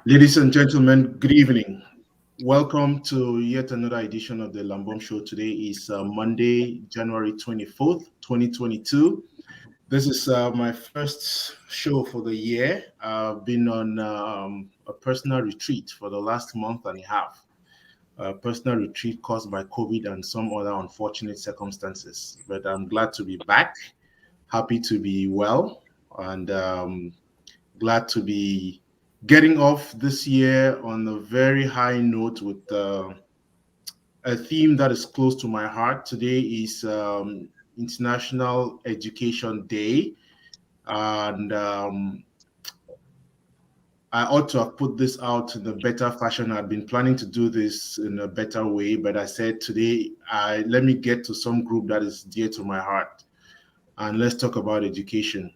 Ladies and gentlemen, good evening. Welcome to yet another edition of the Lambom Show. Today is Monday, January 24th, 2022. This is my first show for the year. I've been on a personal retreat for the last month and a half. A personal retreat caused by COVID and some other unfortunate circumstances. But I'm glad to be back, happy to be well, and glad to be getting off this year on a very high note with a theme that is close to my heart. Today is International Education Day, and I ought to have put this out in a better fashion. I've been planning to do this in a better way, but I said today, let me get to some group that is dear to my heart, and let's talk about education.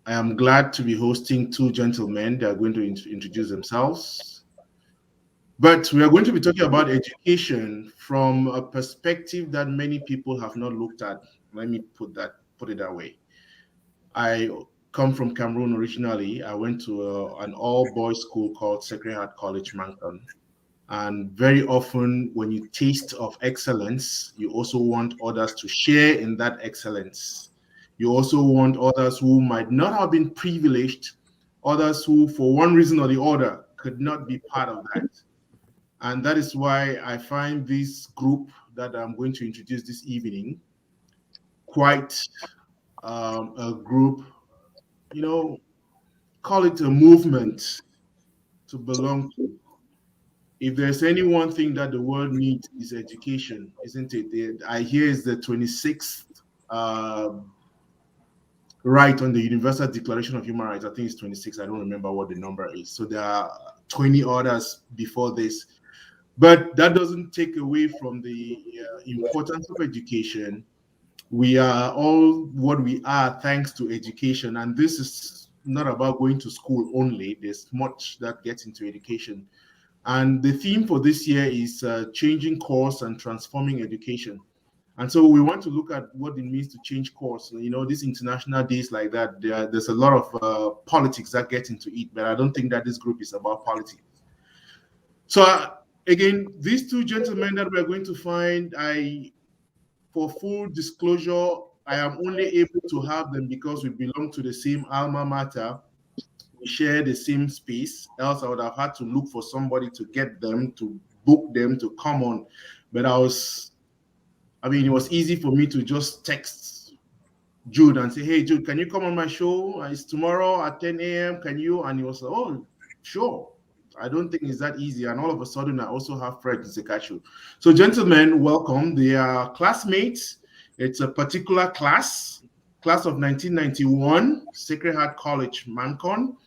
I am glad to be hosting two gentlemen. They are going to introduce themselves. But we are going to be talking about education from a perspective that many people have not looked at. Let me put it that way. I come from Cameroon originally. I went to an all-boys school called Sacred Heart College, Mendem. And very often when you taste of excellence, you also want others to share in that excellence. You also want others who might not have been privileged, others who, for one reason or the other, could not be part of that. And that is why I find this group that I'm going to introduce this evening quite a group, call it a movement to belong to. If there's any one thing that the world needs is education, isn't it? I hear it's the 26th right on the Universal Declaration of Human Rights. I think it's 26. I don't remember what the number is. So there are 20 others before this. But that doesn't take away from the importance of education. We are all what we are thanks to education. And this is not about going to school only. There's much that gets into education. And the theme for this year is changing course and transforming education. And so we want to look at what it means to change course. These international days like that, there's a lot of politics that get into it, but I don't think that this group is about politics. So again, these two gentlemen that we're going to find, for full disclosure, I am only able to have them because we belong to the same alma mater. We share the same space, else I would have had to look for somebody to get them, to book them, to come on. But it was easy for me to just text Jude and say, hey, Jude, can you come on my show? It's tomorrow at 10 a.m. Can you? And he was like, oh, sure. I don't think it's that easy. And all of a sudden, I also have Fred Zekashu. So, gentlemen, welcome. They are classmates. It's a particular class of 1991, Sacred Heart College, Mancon.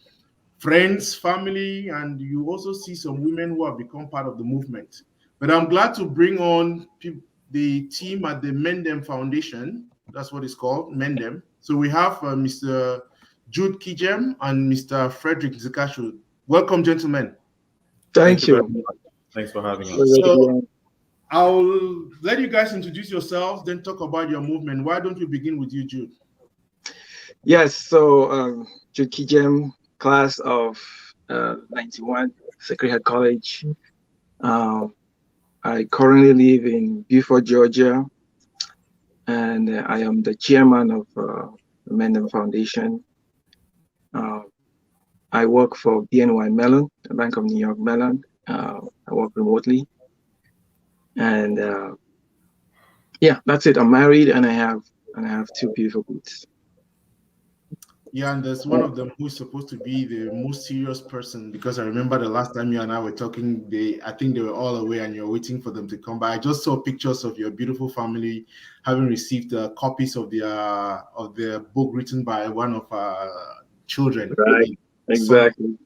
Friends, family, and you also see some women who have become part of the movement. But I'm glad to bring on the team at the Mendem Foundation. That's what it's called, Mendem. So we have Mr. Jude Kijem and Mr. Frederick Zekashu. Welcome, gentlemen. Thank you very much. Thanks for having us. So I'll let you guys introduce yourselves, then talk about your movement. Why don't we begin with you, Jude? Yes, so Jude Kijem, class of 91, Sacred Heart College. I currently live in Beaufort, Georgia, and I am the chairman of the Mendem Foundation. I work for BNY Mellon, the Bank of New York Mellon. I work remotely, and yeah, that's it. I'm married, and I have two beautiful kids. Yeah, and there's one of them who's supposed to be the most serious person, because I remember the last time you and I were talking, I think they were all away and you're waiting for them to come by. I just saw pictures of your beautiful family having received copies of their book written by one of our children. Right, exactly.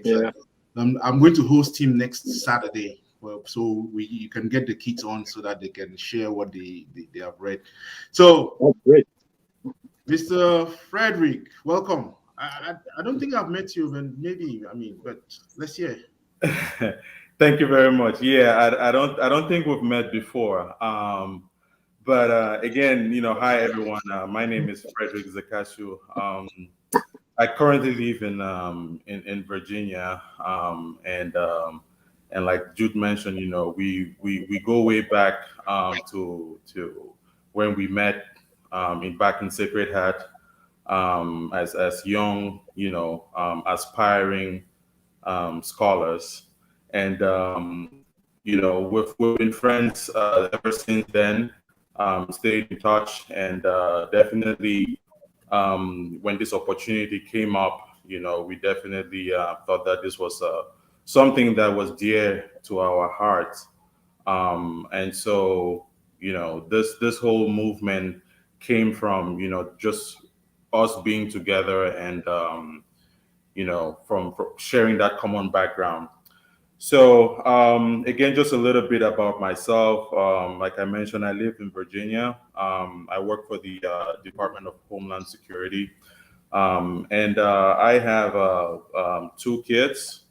Yeah. I'm going to host him next Saturday. So you can get the kids on so that they can share what they have read. So, oh, great. Mr. Frederick, welcome. I don't think I've met you, but but let's hear. Thank you very much. Yeah, I don't think we've met before. But again, hi everyone. My name is Frederick Zekashu. I currently live in Virginia, and like Jude mentioned, we go way back to when we met in back in Sacred Heart as young, aspiring scholars, and we've been friends ever since then. Stayed in touch, and definitely when this opportunity came up, we definitely thought that this was something that was dear to our hearts. And so, this whole movement came from, just us being together and, from sharing that common background. So, again, just a little bit about myself. Like I mentioned, I live in Virginia. I work for the Department of Homeland Security. And I have two kids.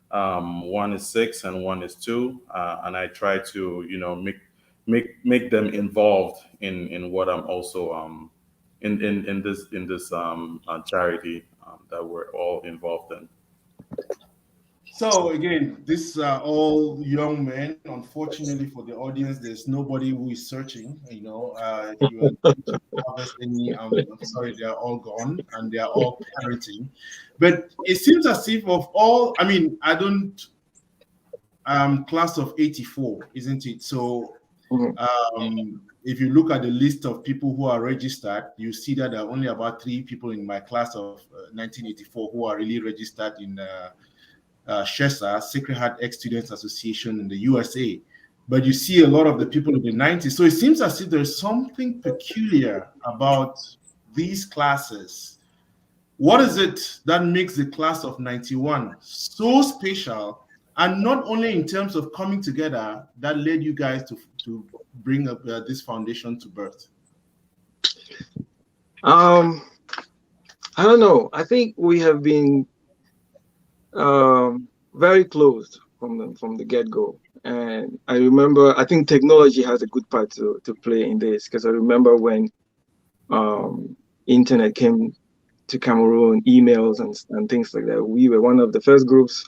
One is 6 and one is 2. And I try to, make them involved in what I'm also in this charity that we're all involved in. So again, these are all young men. Unfortunately for the audience, there's nobody who is searching. If you are looking to harvest any, I'm sorry, they are all gone and they are all parenting. But it seems as if of all, I don't, class of 84, isn't it? So if you look at the list of people who are registered, you see that there are only about 3 people in my class of 1984 who are really registered in SHESA, Sacred Heart Ex-Students Association in the USA. But you see a lot of the people in the 90s. So it seems as if there's something peculiar about these classes. What is it that makes the class of 91 so special? And not only in terms of coming together, that led you guys to bring up this foundation to birth? I don't know. I think we have been very close from the get-go. And I remember, I think technology has a good part to play in this, because I remember when internet came to Cameroon, emails and things like that. We were one of the first groups,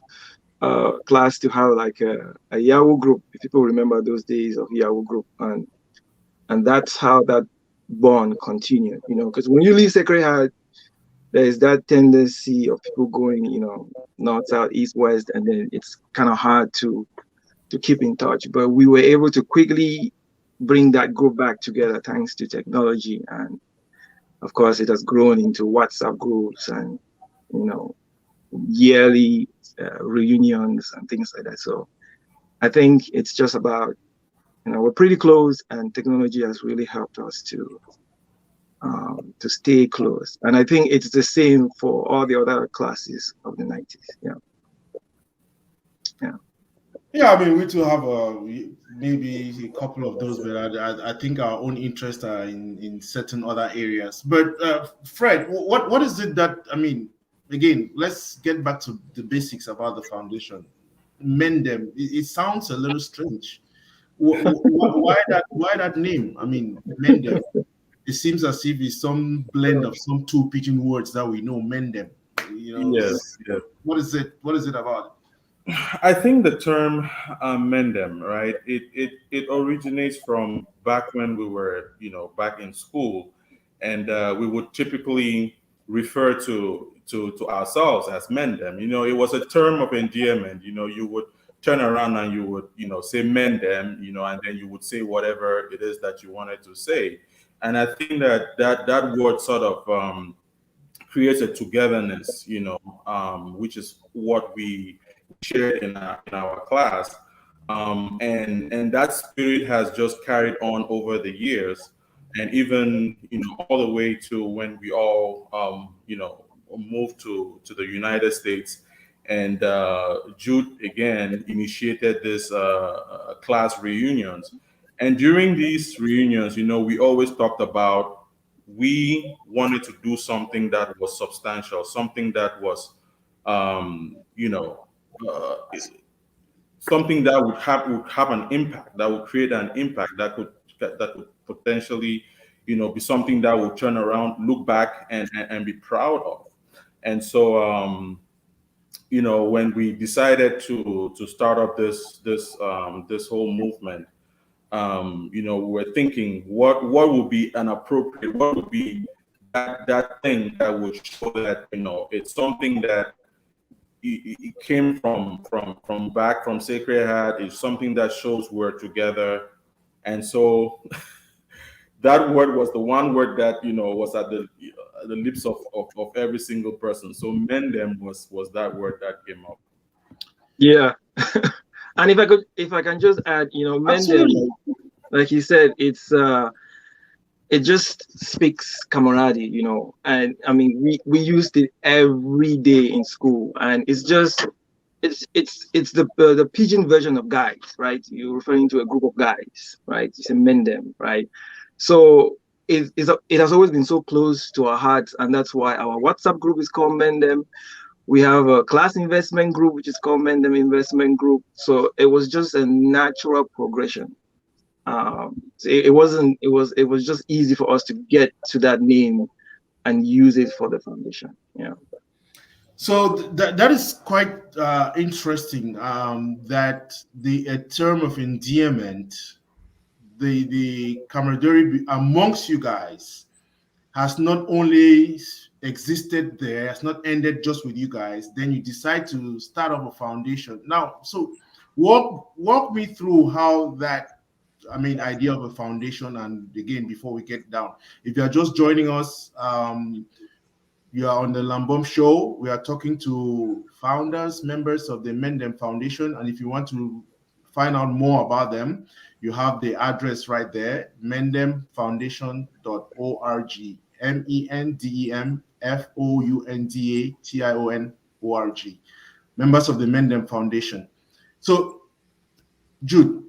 class to have like a Yahoo group, if people remember those days of Yahoo group. And that's how that bond continued, because when you leave Sacred Heart, there is that tendency of people going, north, south, east, west, and then it's kind of hard to keep in touch. But we were able to quickly bring that group back together thanks to technology. And of course, it has grown into WhatsApp groups and, yearly reunions and things like that. So I think it's just about, we're pretty close, and technology has really helped us to stay close. And I think it's the same for all the other classes of the 90s. Yeah, we too have maybe a couple of those, but I think our own interests are in certain other areas. But Fred, what is it that, again, let's get back to the basics about the foundation. Mendem, it sounds a little strange. Why that name? Mendem. It seems as if it's some blend of some 2 pidgin words that we know, Mendem. Yes. What is it? What is it about? I think the term Mendem, right? It originates from back when we were, back in school, and we would typically refer to ourselves as Mendem. It was a term of endearment. You would turn around and you would, say Mendem, and then you would say whatever it is that you wanted to say. And I think that word sort of creates a togetherness, which is what we shared in our class, and that spirit has just carried on over the years, and even all the way to when we all moved to the United States, and Jude again initiated this class reunions, and during these reunions, we always talked about we wanted to do something that was substantial, something that was something that would have an impact, that would create an impact, that could potentially, be something that would turn around, look back, and be proud of. And so, when we decided to start up this whole movement, we were thinking what would be what would be that thing that would show that it's something that it came from back from Sacred Heart. It's something that shows we're together. And so that word was the one word that was at the lips of every single person. So Mendem was that word that came up. Yeah. And if I can just add, Mendem, like you said, it just speaks camaraderie, and I mean we used it every day in school, and it's the pidgin version of guys, right? You're referring to a group of guys, right? It's a Mendem, right? So it has always been so close to our hearts, and that's why our WhatsApp group is called Mendem. We have a class investment group which is called Mendem Investment Group. So it was just a natural progression. It was just easy for us to get to that name and use it for the foundation. Yeah. So that is quite interesting. That a term of endearment, the camaraderie amongst you guys, has not only existed there, has not ended just with you guys. Then you decide to start up a foundation. Now, so walk me through how that. Idea of a foundation. And again, before we get down, if you are just joining us, you are on the Lambom Show. We are talking to founders, members of the Mendem Foundation. And if you want to find out more about them, you have the address right there, mendemfoundation.org, mendemfoundation.org, members of the Mendem Foundation. So, Jude,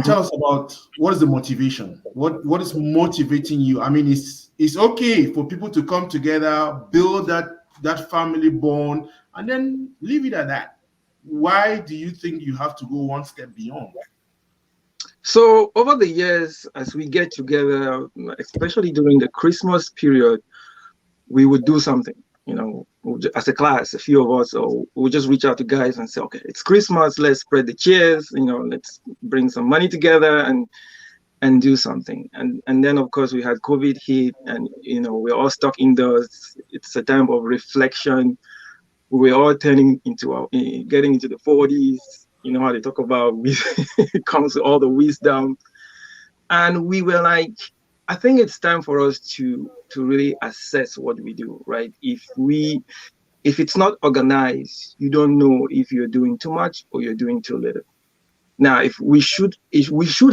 tell us about what is the motivation? What is motivating you? I mean, it's okay for people to come together, build that family bond, and then leave it at that. Why do you think you have to go one step beyond? So over the years, as we get together, especially during the Christmas period, we would do something. As a class, a few of us, or we'll just reach out to guys and say, okay, it's Christmas, let's spread the cheers, let's bring some money together and do something. And then of course we had COVID hit, and we're all stuck indoors. It's a time of reflection. We're all getting into the 40s. You know how they talk about it comes to all the wisdom. And we were like, I think it's time for us to really assess what we do, right? If it's not organized, you don't know if you're doing too much or you're doing too little. Now, if we should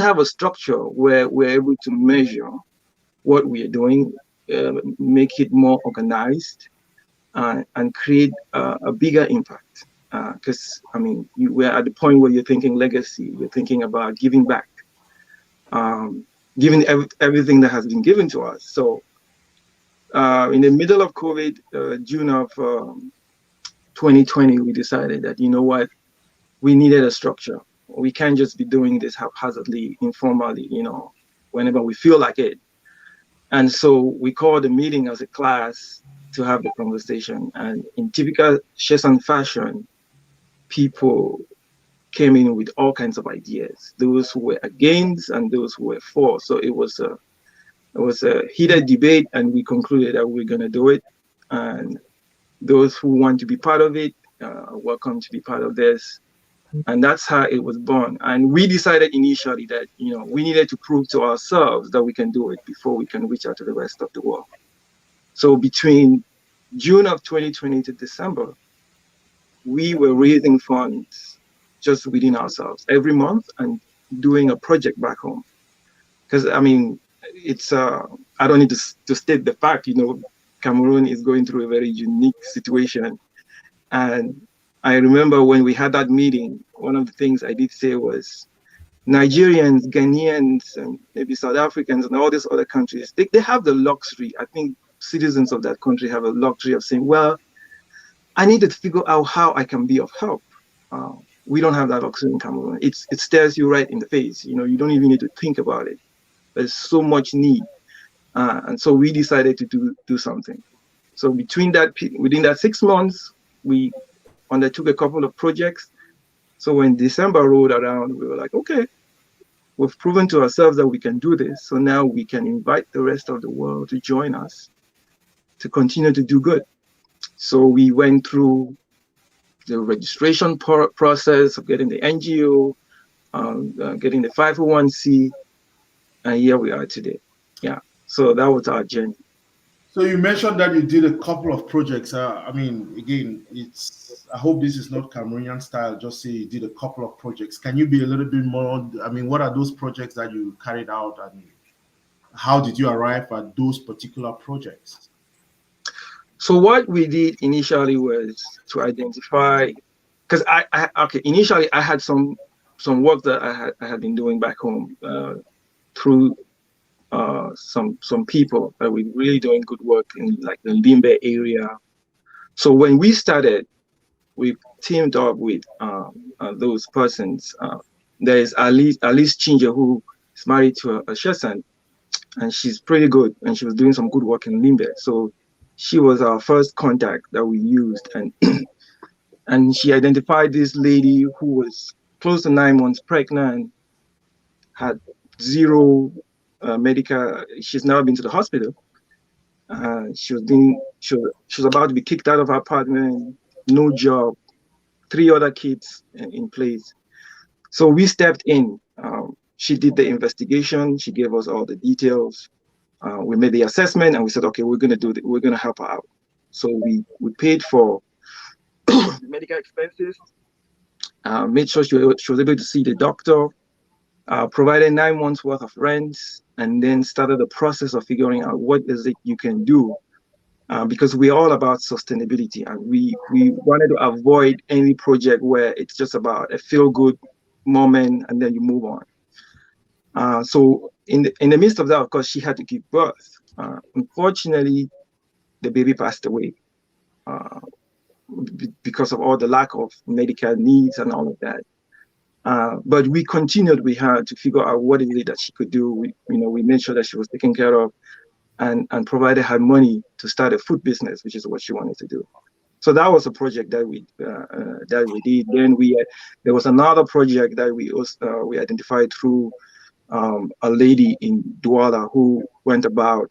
have a structure where we're able to measure what we are doing, make it more organized, and create a bigger impact. Because we're at the point where you're thinking legacy, you're thinking about giving back, giving everything that has been given to us. So in the middle of COVID, June of 2020, we decided that, we needed a structure. We can't just be doing this haphazardly, informally, whenever we feel like it. And so we called a meeting as a class to have the conversation. And in typical Shesan fashion, people came in with all kinds of ideas, those who were against and those who were for. So it was a heated debate, and we concluded that we're going to do it. And those who want to be part of it, welcome to be part of this. And that's how it was born. And we decided initially that, we needed to prove to ourselves that we can do it before we can reach out to the rest of the world. So between June of 2020 to December, we were raising funds just within ourselves every month and doing a project back home. Because, it's, I don't need to state the fact, Cameroon is going through a very unique situation. And I remember when we had that meeting, one of the things I did say was Nigerians, Ghanaians, and maybe South Africans and all these other countries, they have the luxury. I think citizens of that country have a luxury of saying, well, I need to figure out how I can be of help. We don't have that luxury in Cameroon. It stares you right in the face. You don't even need to think about it. There's so much need. And so we decided to do something. So within that 6 months, we undertook a couple of projects. So when December rolled around, we were like, okay, we've proven to ourselves that we can do this. So now we can invite the rest of the world to join us to continue to do good. So we went through the registration process of getting the NGO, getting the 501c, and here we are today. Yeah, so that was our journey. So you mentioned that you did a couple of projects. I mean, again, I hope this is not Cameroonian style. Just say you did a couple of projects. Can you be a little bit more? I mean, what are those projects that you carried out, and how did you arrive at those particular projects? So what we did initially was to identify, because initially I had some work that I had been doing back home through some people that were really doing good work in like the Limbe area. So when we started, we teamed up with those persons. There is Alice Chinja, who is married to a Shesan, and she's pretty good, and she was doing some good work in Limbe. So she was our first contact that we used, and and she identified this lady who was close to 9 months pregnant, had zero medical. She's never been to the hospital. She was about to be kicked out of her apartment, no job, 3 other kids in place. So we stepped in. She did the investigation. She gave us all the details. We made the assessment, and we said, okay, we're gonna we're gonna help her out. So we paid for the medical expenses, made sure she was able to see the doctor, provided 9 months worth of rent, and then started the process of figuring out what is it you can do, because we're all about sustainability, and we wanted to avoid any project where it's just about a feel-good moment and then you move on. So in the midst of that, of course, she had to give birth. Unfortunately, the baby passed away because of all the lack of medical needs and all of that. But we continued with her to figure out what is it that she could do. We made sure that she was taken care of, and provided her money to start a food business, which is what she wanted to do. So that was a project that we did. Then there was another project that we identified through a lady in Douala who went about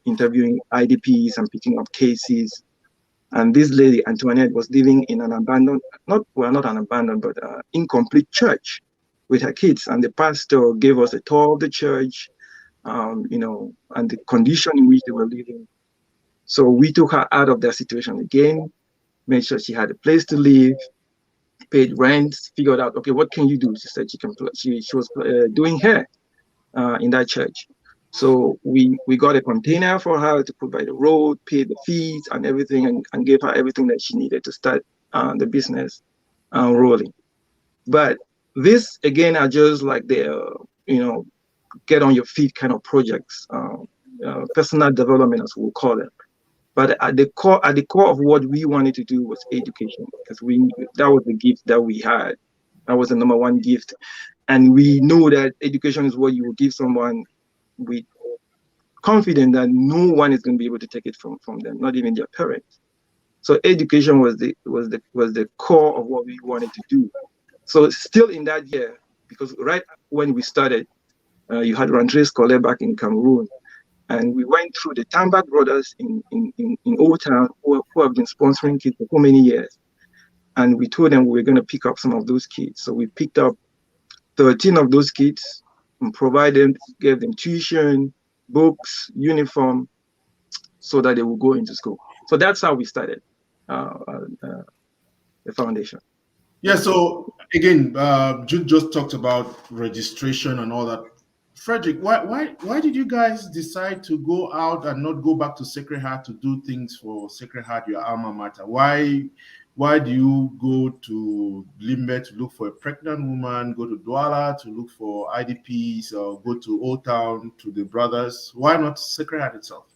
interviewing IDPs and picking up cases. And this lady, Antoinette, was living in an abandoned, not an abandoned, but incomplete church with her kids. And the pastor gave us a tour of the church, and the condition in which they were living. So we took her out of that situation again, made sure she had a place to live, paid rent, figured out, okay, what can you do? She said she was doing hair in that church. So we got a container for her to put by the road, paid the fees and everything, and gave her everything that she needed to start the business rolling. But this, again, are just like the, get on your feet kind of projects, personal development, as we'll call it. But at the core of what we wanted to do was education, because that was the gift that we had. That was the number one gift. And we know that education is what you will give someone with confidence that no one is going to be able to take it from them, not even their parents. So education was the core of what we wanted to do. So still in that year, because right when we started, you had Rentre's College back in Cameroon, and we went through the Tambak brothers in Old Town who have been sponsoring kids for so many years. And we told them we were going to pick up some of those kids. So we picked up 13 of those kids and gave them tuition, books, uniform, so that they will go into school. So that's how we started the foundation. Yeah, so again, Jude just talked about registration and all that. Frederick, why did you guys decide to go out and not go back to Sacred Heart to do things for Sacred Heart, your alma mater? Why do you go to Limbe to look for a pregnant woman, go to Douala to look for IDPs, or go to Old Town to the brothers? Why not Sacred Heart itself?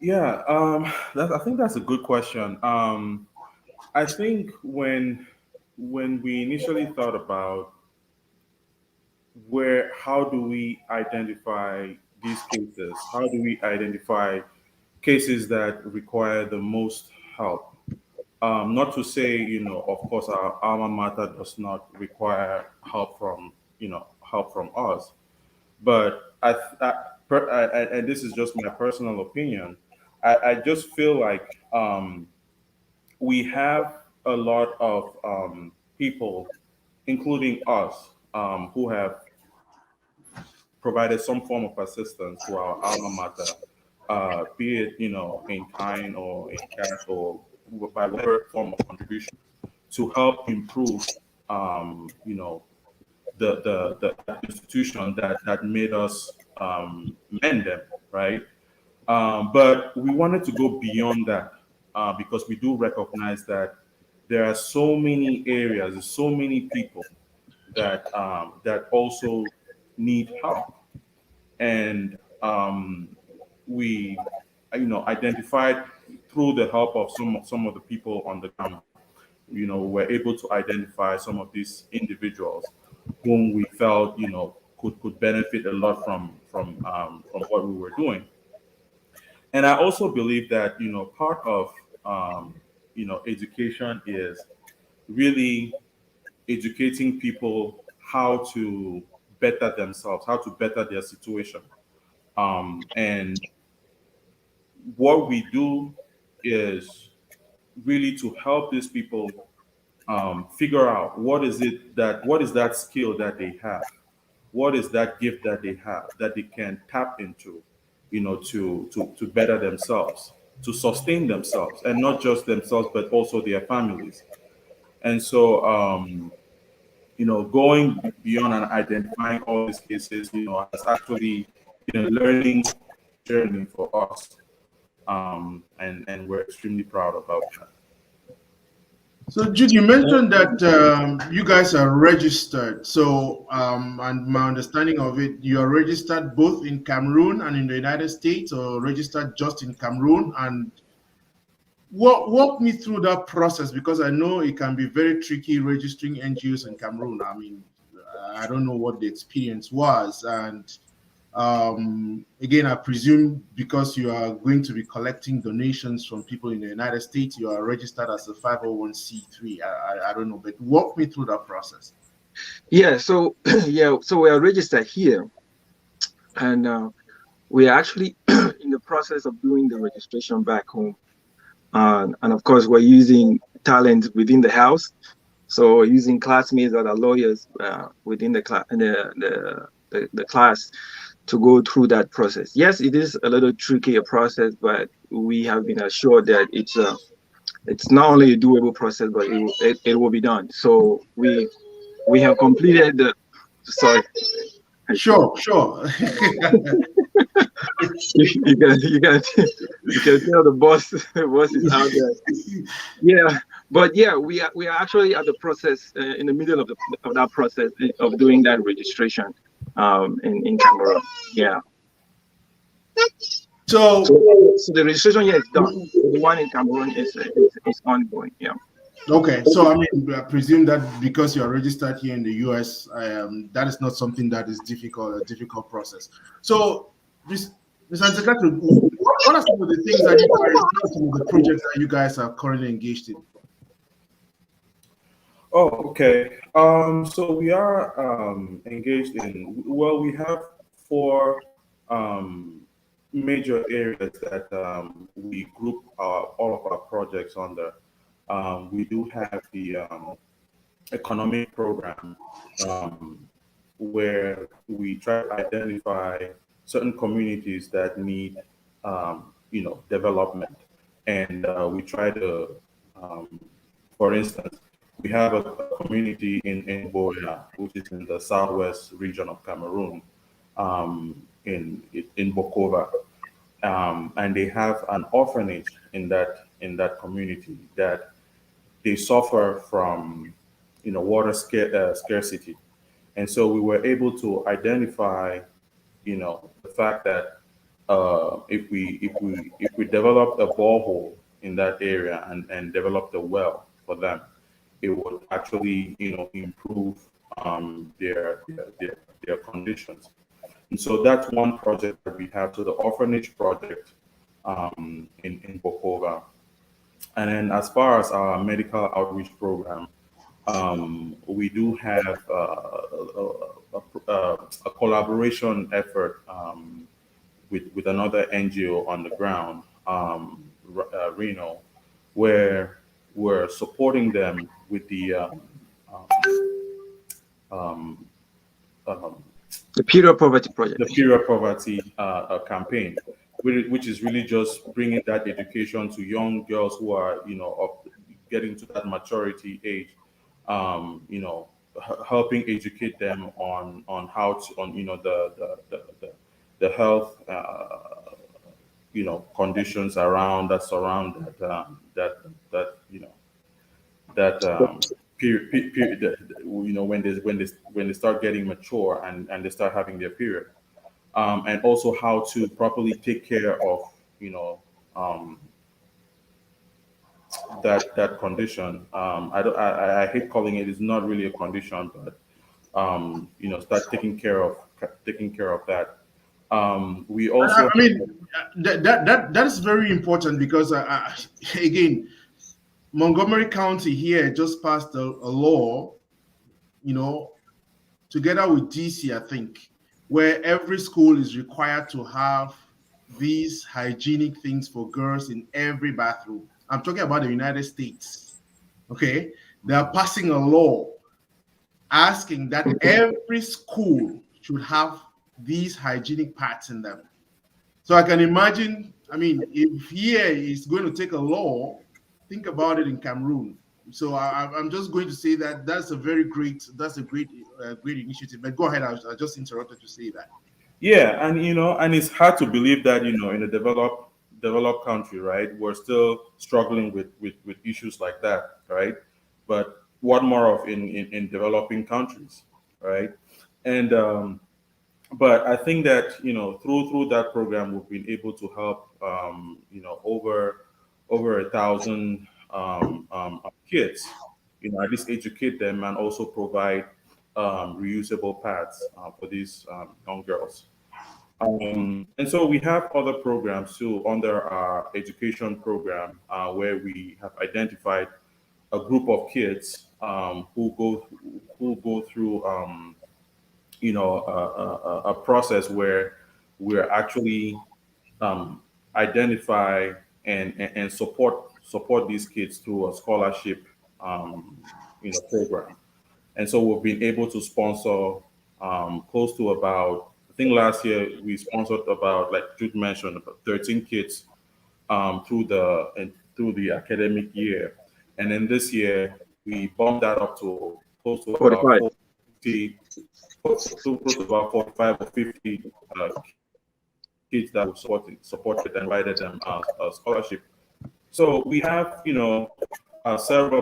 Yeah, I think that's a good question. I think when we initially thought about how do we identify these cases? How do we identify cases that require the most help. Not to say, of course, our alma mater does not require help from, help from us, but and this is just my personal opinion. I just feel like we have a lot of people, including us, who have provided some form of assistance to our alma mater, be it in kind or in cash or by whatever form of contribution, to help improve the institution that made us Mendem, right? But we wanted to go beyond that because we do recognize that there are so many areas, so many people that also need help, and we, identified through the help of some of the people on the ground. We're able to identify some of these individuals whom we felt, could benefit a lot from what we were doing. And I also believe that, part of education is really educating people how to better themselves, how to better their situation. And what we do is really to help these people figure out what is that skill that they have, what is that gift that they have that they can tap into, to better themselves, to sustain themselves, and not just themselves but also their families. And so going beyond and identifying all these cases, has actually been a learning journey for us. And we're extremely proud about that. So, Jude, you mentioned that you guys are registered. So, and my understanding of it, you are registered both in Cameroon and in the United States, or registered just in Cameroon. And walk me through that process, because I know it can be very tricky registering NGOs in Cameroon. I mean, I don't know what the experience was. And again, I presume because you are going to be collecting donations from people in the United States, you are registered as a 501c3. I don't know, but walk me through that process. Yeah, so so we are registered here, and we are actually in the process of doing the registration back home. And of course, we're using talent within the house. So we're using classmates that are lawyers within the class to go through that process. Yes, it is a little tricky a process, but we have been assured that it's not only a doable process, but it will be done. So we have completed the. Sorry. Sure. you can tell the boss is out there. Yeah, but yeah, we are actually at the process in the middle of that process of doing that registration in Cameroon. Yeah. So the registration here is done. The one in Cameroon is ongoing. Yeah. Okay, so I mean, I presume that because you are registered here in the US, that is not something that is a difficult process. So, Mr. Anzekatu, what are some of the things that you guys, some of the projects that you guys are currently engaged in? Oh, okay. So we are engaged in, well, we have four major areas that we group all of our projects under. We do have the economic program, where we try to identify certain communities that need, development, and we try to, for instance, we have a community in Boya, which is in the southwest region of Cameroon, in Bokova, and they have an orphanage in that community that they suffer from, water scarcity. And so we were able to identify, the fact that if we developed a borehole in that area and developed a well for them, it would actually, improve their conditions. And so that's one project that we have. So the orphanage project, in Bokova. And then as far as our medical outreach program, we do have a collaboration effort with another NGO on the ground, Reno, where we're supporting them with the um, um, The period poverty project. the period poverty campaign, which is really just bringing that education to young girls who are, getting to that maturity age, helping educate them on how to, on, the health, conditions around that surround that period, when they start getting mature and they start having their period, and also how to properly take care of um, that condition. I don't I hate calling it. It's not really a condition, but start taking care of that. We also I mean, that is very important because again, Montgomery County here just passed a law, together with DC, I think, where every school is required to have these hygienic things for girls in every bathroom. I'm talking about the United States. Okay, they are passing a law asking that every school should have these hygienic pads in them. So I can imagine, I mean, if here is going to take a law, think about it in Cameroon. So I'm just going to say that that's a great great initiative. But go ahead, I just interrupted to say that. Yeah, and it's hard to believe that in a developed country, right? We're still struggling with issues like that, right? But what more of in developing countries, right? And but I think that through that program we've been able to help over 1,000 kids, at least educate them and also provide reusable pads for these young girls. And so we have other programs too under our education program, where we have identified a group of kids who go through a process where we're actually identify and support these kids through a scholarship program. And so we've been able to sponsor close to about, I think last year we sponsored about, like Jude mentioned, about 13 kids through the academic year. And then this year we bumped that up to close to about 45. 40, close to about 45 or 50 kids that we supported and provided them a scholarship. So we have, several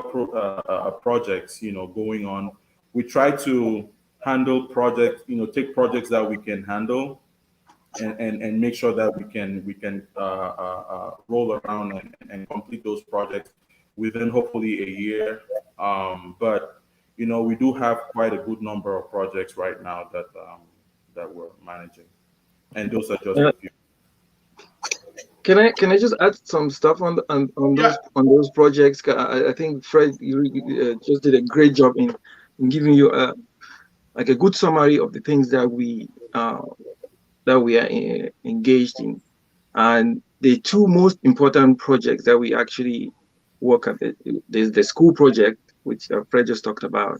projects, going on. We try to handle projects, take projects that we can handle, and make sure that we can roll around and complete those projects within hopefully a year. But we do have quite a good number of projects right now that we're managing, and those are just a few. Can I just add some stuff on those projects? I think Fred, you just did a great job in giving you a good summary of the things that we are engaged in, and the two most important projects that we actually work at. There's the school project, which Fred just talked about,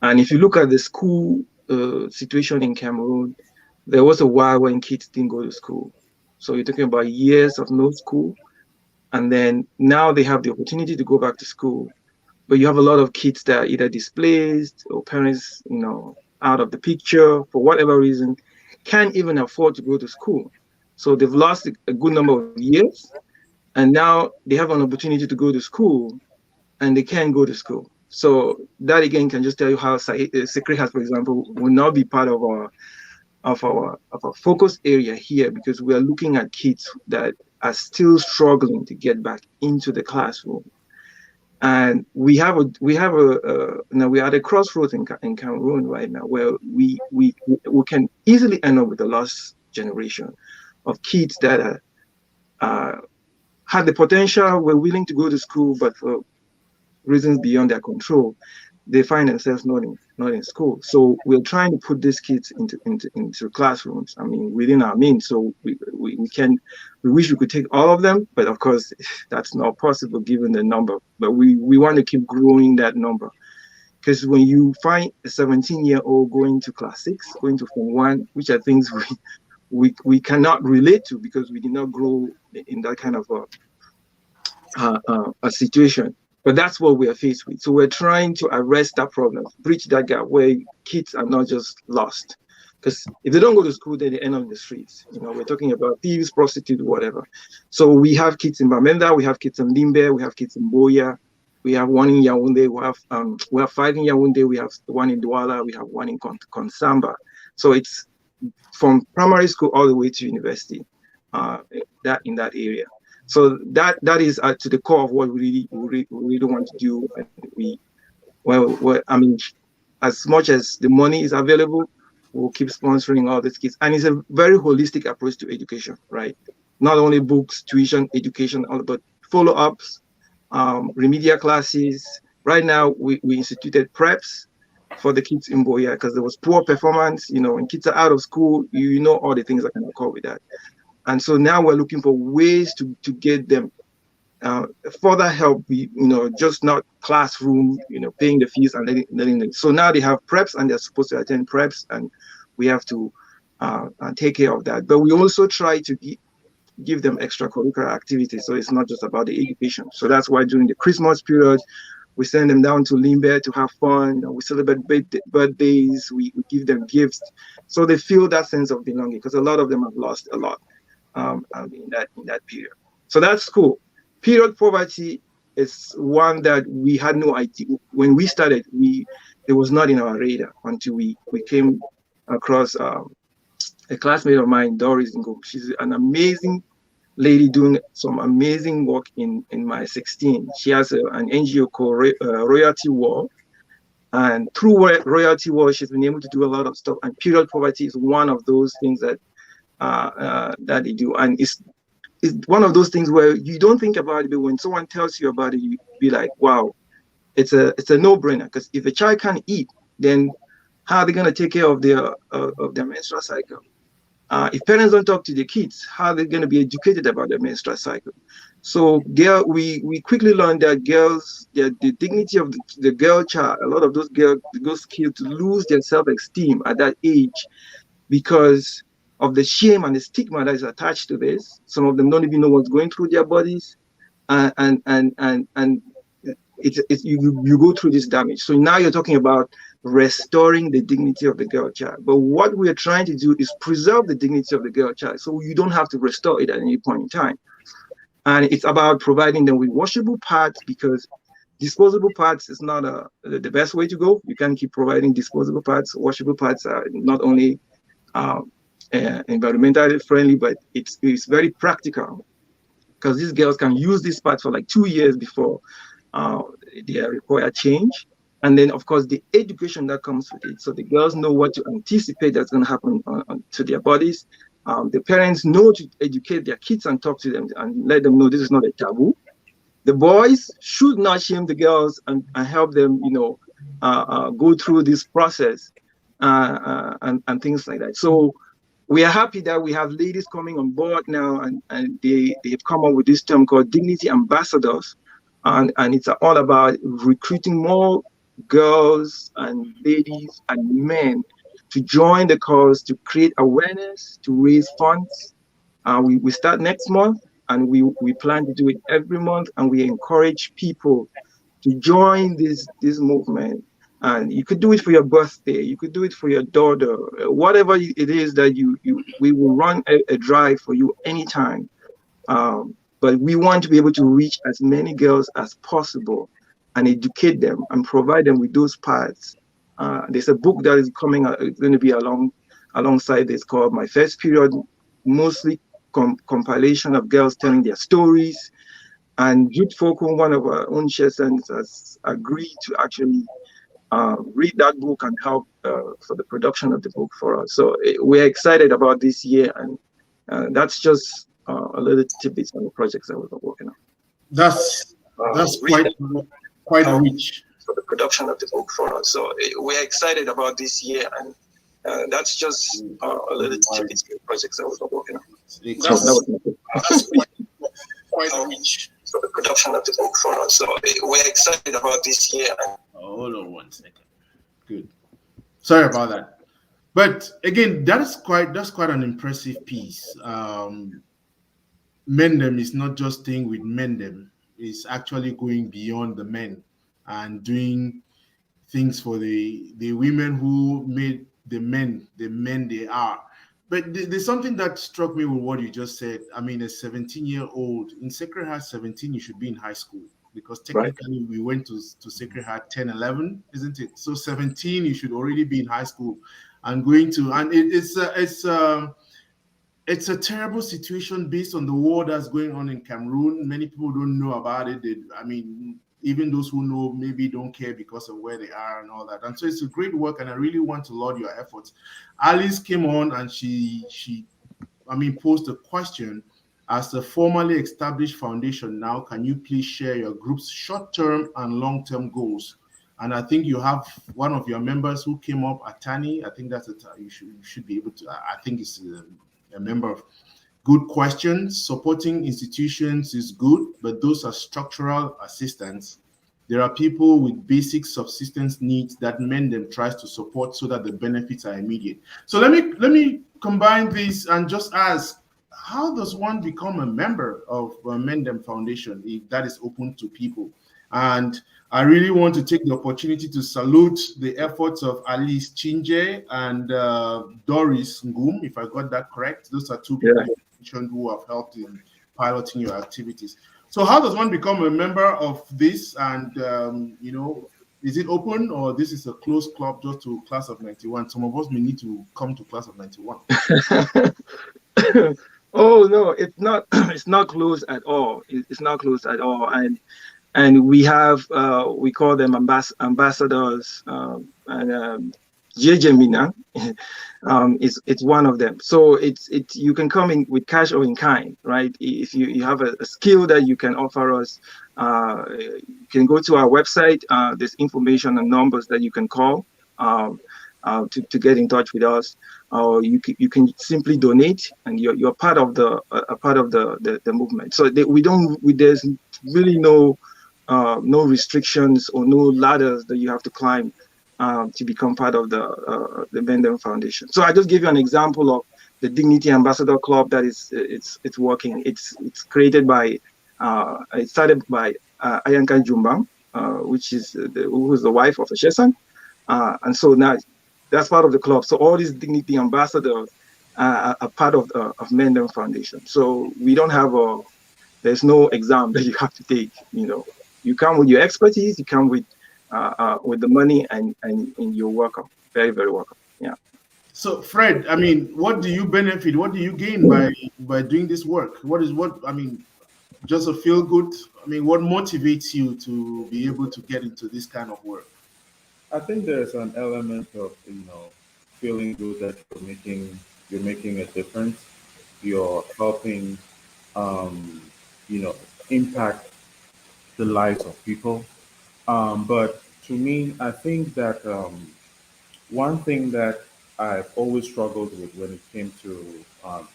and if you look at the school situation in Cameroon, there was a while when kids didn't go to school. So you're talking about years of no school, and then now they have the opportunity to go back to school. But you have a lot of kids that are either displaced or parents, out of the picture for whatever reason, can't even afford to go to school. So they've lost a good number of years, and now they have an opportunity to go to school, and they can't go to school. So that again can just tell you how Sacred Heart, for example, will now be part of our focus area here, because we are looking at kids that are still struggling to get back into the classroom. And we are at a crossroads in Cameroon right now, where we can easily end up with the lost generation of kids that are had the potential, were willing to go to school, but for reasons beyond their control, they find themselves not in school. So we're trying to put these kids into classrooms. I mean, within our means. So we wish we could take all of them, but of course that's not possible given the number. But we want to keep growing that number, because when you find a 17-year-old going to class 6, going to Form 1, which are things we cannot relate to because we did not grow in that kind of a situation. But that's what we are faced with. So we're trying to arrest that problem, bridge that gap where kids are not just lost. Because if they don't go to school, then they end up in the streets. You know, we're talking about thieves, prostitutes, whatever. So we have kids in Bamenda, we have kids in Limbe, we have kids in Boya, we have one in Yaoundé, we have 5 in Yaoundé, we have one in Douala, we have one in Konsamba. So it's from primary school all the way to university, that in that area. So that is to the core of what we really want to do. And I mean, as much as the money is available, we'll keep sponsoring all these kids. And it's a very holistic approach to education, right? Not only books, tuition, education, but follow-ups, remedial classes. Right now, we instituted preps for the kids in Boya because there was poor performance. You know, when kids are out of school, you know all the things that can occur with that. And so now we're looking for ways to get them further help. Just not classroom, paying the fees and letting them. So now they have preps and they're supposed to attend preps, and we have to take care of that. But we also try to give them extracurricular activities. So it's not just about the education. So that's why during the Christmas period, we send them down to Limbe to have fun. We celebrate birthdays. We give them gifts, so they feel that sense of belonging. Because a lot of them have lost a lot in that period. So that's cool. Period poverty is one that we had no idea when we started. It was not in our radar until we came across a classmate of mine, Doris Ngo. She's an amazing lady doing some amazing work in my 16. She has an NGO called Royalty War, and through Royalty War, she's been able to do a lot of stuff. And period poverty is one of those things that they do, and it's one of those things where you don't think about it, but when someone tells you about it, you be like, wow, it's a no-brainer. Because if a child can't eat, then how are they going to take care of their menstrual cycle? If parents don't talk to the kids, how are they going to be educated about their menstrual cycle? So we quickly learned that girls, the dignity of the girl child, a lot of those kids lose their self-esteem at that age because of the shame and the stigma that is attached to this. Some of them don't even know what's going through their bodies, and you go through this damage. So now you're talking about restoring the dignity of the girl child. But what we're trying to do is preserve the dignity of the girl child, so you don't have to restore it at any point in time. And it's about providing them with washable pads, because disposable pads is not the best way to go. You can't keep providing disposable pads. Washable pads are not only environmentally friendly, but it's very practical, because these girls can use these pads for like 2 years before they require change. And then, of course, the education that comes with it. So the girls know what to anticipate that's going to happen to their bodies. The parents know to educate their kids and talk to them and let them know this is not a taboo. The boys should not shame the girls and help them, go through this process and things like that. So we are happy that we have ladies coming on board now, and they've come up with this term called Dignity Ambassadors. And it's all about recruiting more girls and ladies and men to join the cause, to create awareness, to raise funds. We start next month, and we plan to do it every month, and we encourage people to join this movement. And you could do it for your birthday, you could do it for your daughter, whatever it is that we will run a drive for you anytime. But we want to be able to reach as many girls as possible and educate them and provide them with those paths. There's a book that is coming out, it's going to be alongside this, called My First Period, mostly compilation of girls telling their stories. And Jude Kijem, one of our own Chesans, has agreed to actually read that book and help for the production of the book for us. So we're excited about this year, and that's just a little tidbits on the projects that we've been working on. That's quite rich. For the production of the book for us. So we're excited about this year, and that's just a little tidbits of the projects that we've been working on. That's quite rich for the production of the book for us. So we're excited about this year. Hold on 1 second. Good. Sorry about that. But again, that's quite an impressive piece. Mendem is not just staying with Mendem; it's actually going beyond the men and doing things for the women who made the men they are. But there's something that struck me with what you just said. I mean, a 17-year-old in Sacred Heart, 17, you should be in high school, because technically we went to Sacred Heart 10, 11, isn't it? So 17, you should already be in high school and going to, and it's a terrible situation based on the war that's going on in Cameroon. Many people don't know about it. Even those who know maybe don't care because of where they are and all that. And so it's a great work, and I really want to laud your efforts. Alice came on and she posed a question. As a formally established foundation now, can you please share your group's short-term and long-term goals? And I think you have one of your members who came up, Atani. I think that's you should be able to. I think it's a member of. Good questions. Supporting institutions is good, but those are structural assistance. There are people with basic subsistence needs that Mendem tries to support so that the benefits are immediate. So let me combine this and just ask, how does one become a member of Mendem Foundation if that is open to people? And I really want to take the opportunity to salute the efforts of Alice Chinje and Doris Ngum, if I got that correct. Those are two people who have helped in piloting your activities. So how does one become a member of this? And, is it open, or this is a closed club just to class of 91? Some of us may need to come to class of 91. Oh, no, it's not. It's not closed at all. It's not closed at all. And we have, we call them ambassadors, and Jejemina, it's one of them. So it's you can come in with cash or in kind, right? If you have a skill that you can offer us, you can go to our website. There's information and numbers that you can call to get in touch with us. Or you can simply donate, and you're part of the movement. So there's really no restrictions or no ladders that you have to climb to become part of the Mendem Foundation. So I just give you an example of the Dignity Ambassador Club that it's working. It's created by it started by Ayanka Jumbang, who is the wife of Shesan, and so now that's part of the club. So all these Dignity Ambassadors are part of Mendem Foundation. So we don't have there's no exam that you have to take. You come with your expertise, you come with the money, and you're welcome. Very, very welcome. Yeah. So Fred, what do you benefit? What do you gain by doing this work? Just a feel good? What motivates you to be able to get into this kind of work? I think there's an element of feeling good that you're making a difference. You're helping impact the lives of people. But to me, I think that one thing that I've always struggled with when it came to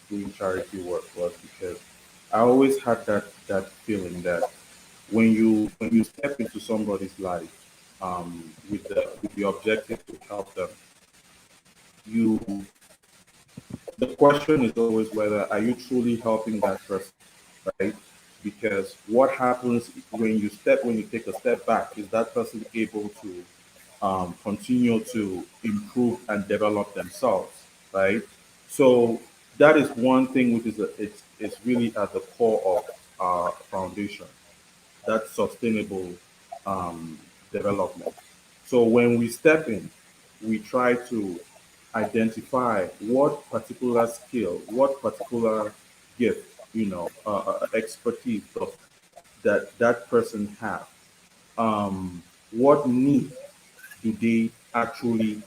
doing charity work was because I always had that feeling that when you step into somebody's life with the objective to help them, the question is always whether are you truly helping that person, right? Because what happens when you take a step back is that person able to continue to improve and develop themselves, right? So that is one thing which is it's really at the core of our foundation, that sustainable development. So when we step in, we try to identify what particular skill, what particular gift, expertise does that person have. What need do they actually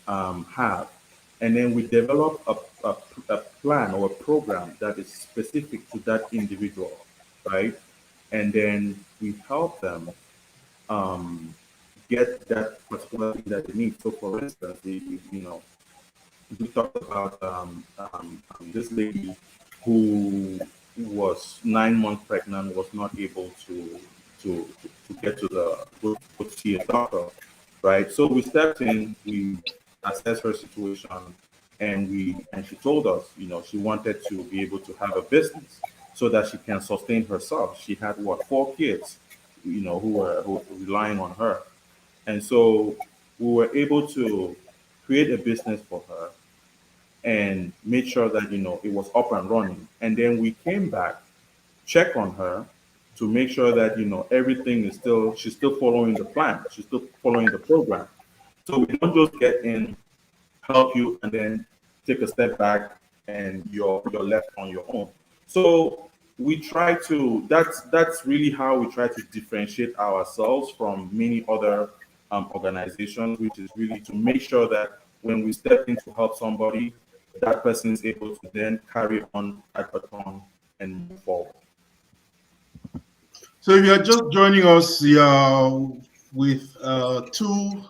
have? and then we develop a plan or a program that is specific to that individual, right? And then we help them um, get that particular thing that they need. So, for instance, we talked about this lady who was 9 months pregnant, was not able to get to go see a doctor, right? So we stepped in, we assessed her situation, and she told us, she wanted to be able to have a business so that she can sustain herself. She had what, 4 kids, who were relying on her, and so we were able to create a business for her and made sure that it was up and running. And then we came back, check on her to make sure that everything is still she's still following the plan, she's still following the program. So we don't just get in, help you, and then take a step back and you're left on your own. So we try to that's really how we try to differentiate ourselves from many other organizations, which is really to make sure that when we step in to help somebody, that person is able to then carry on that baton and move forward. So if you're just joining us, you're with two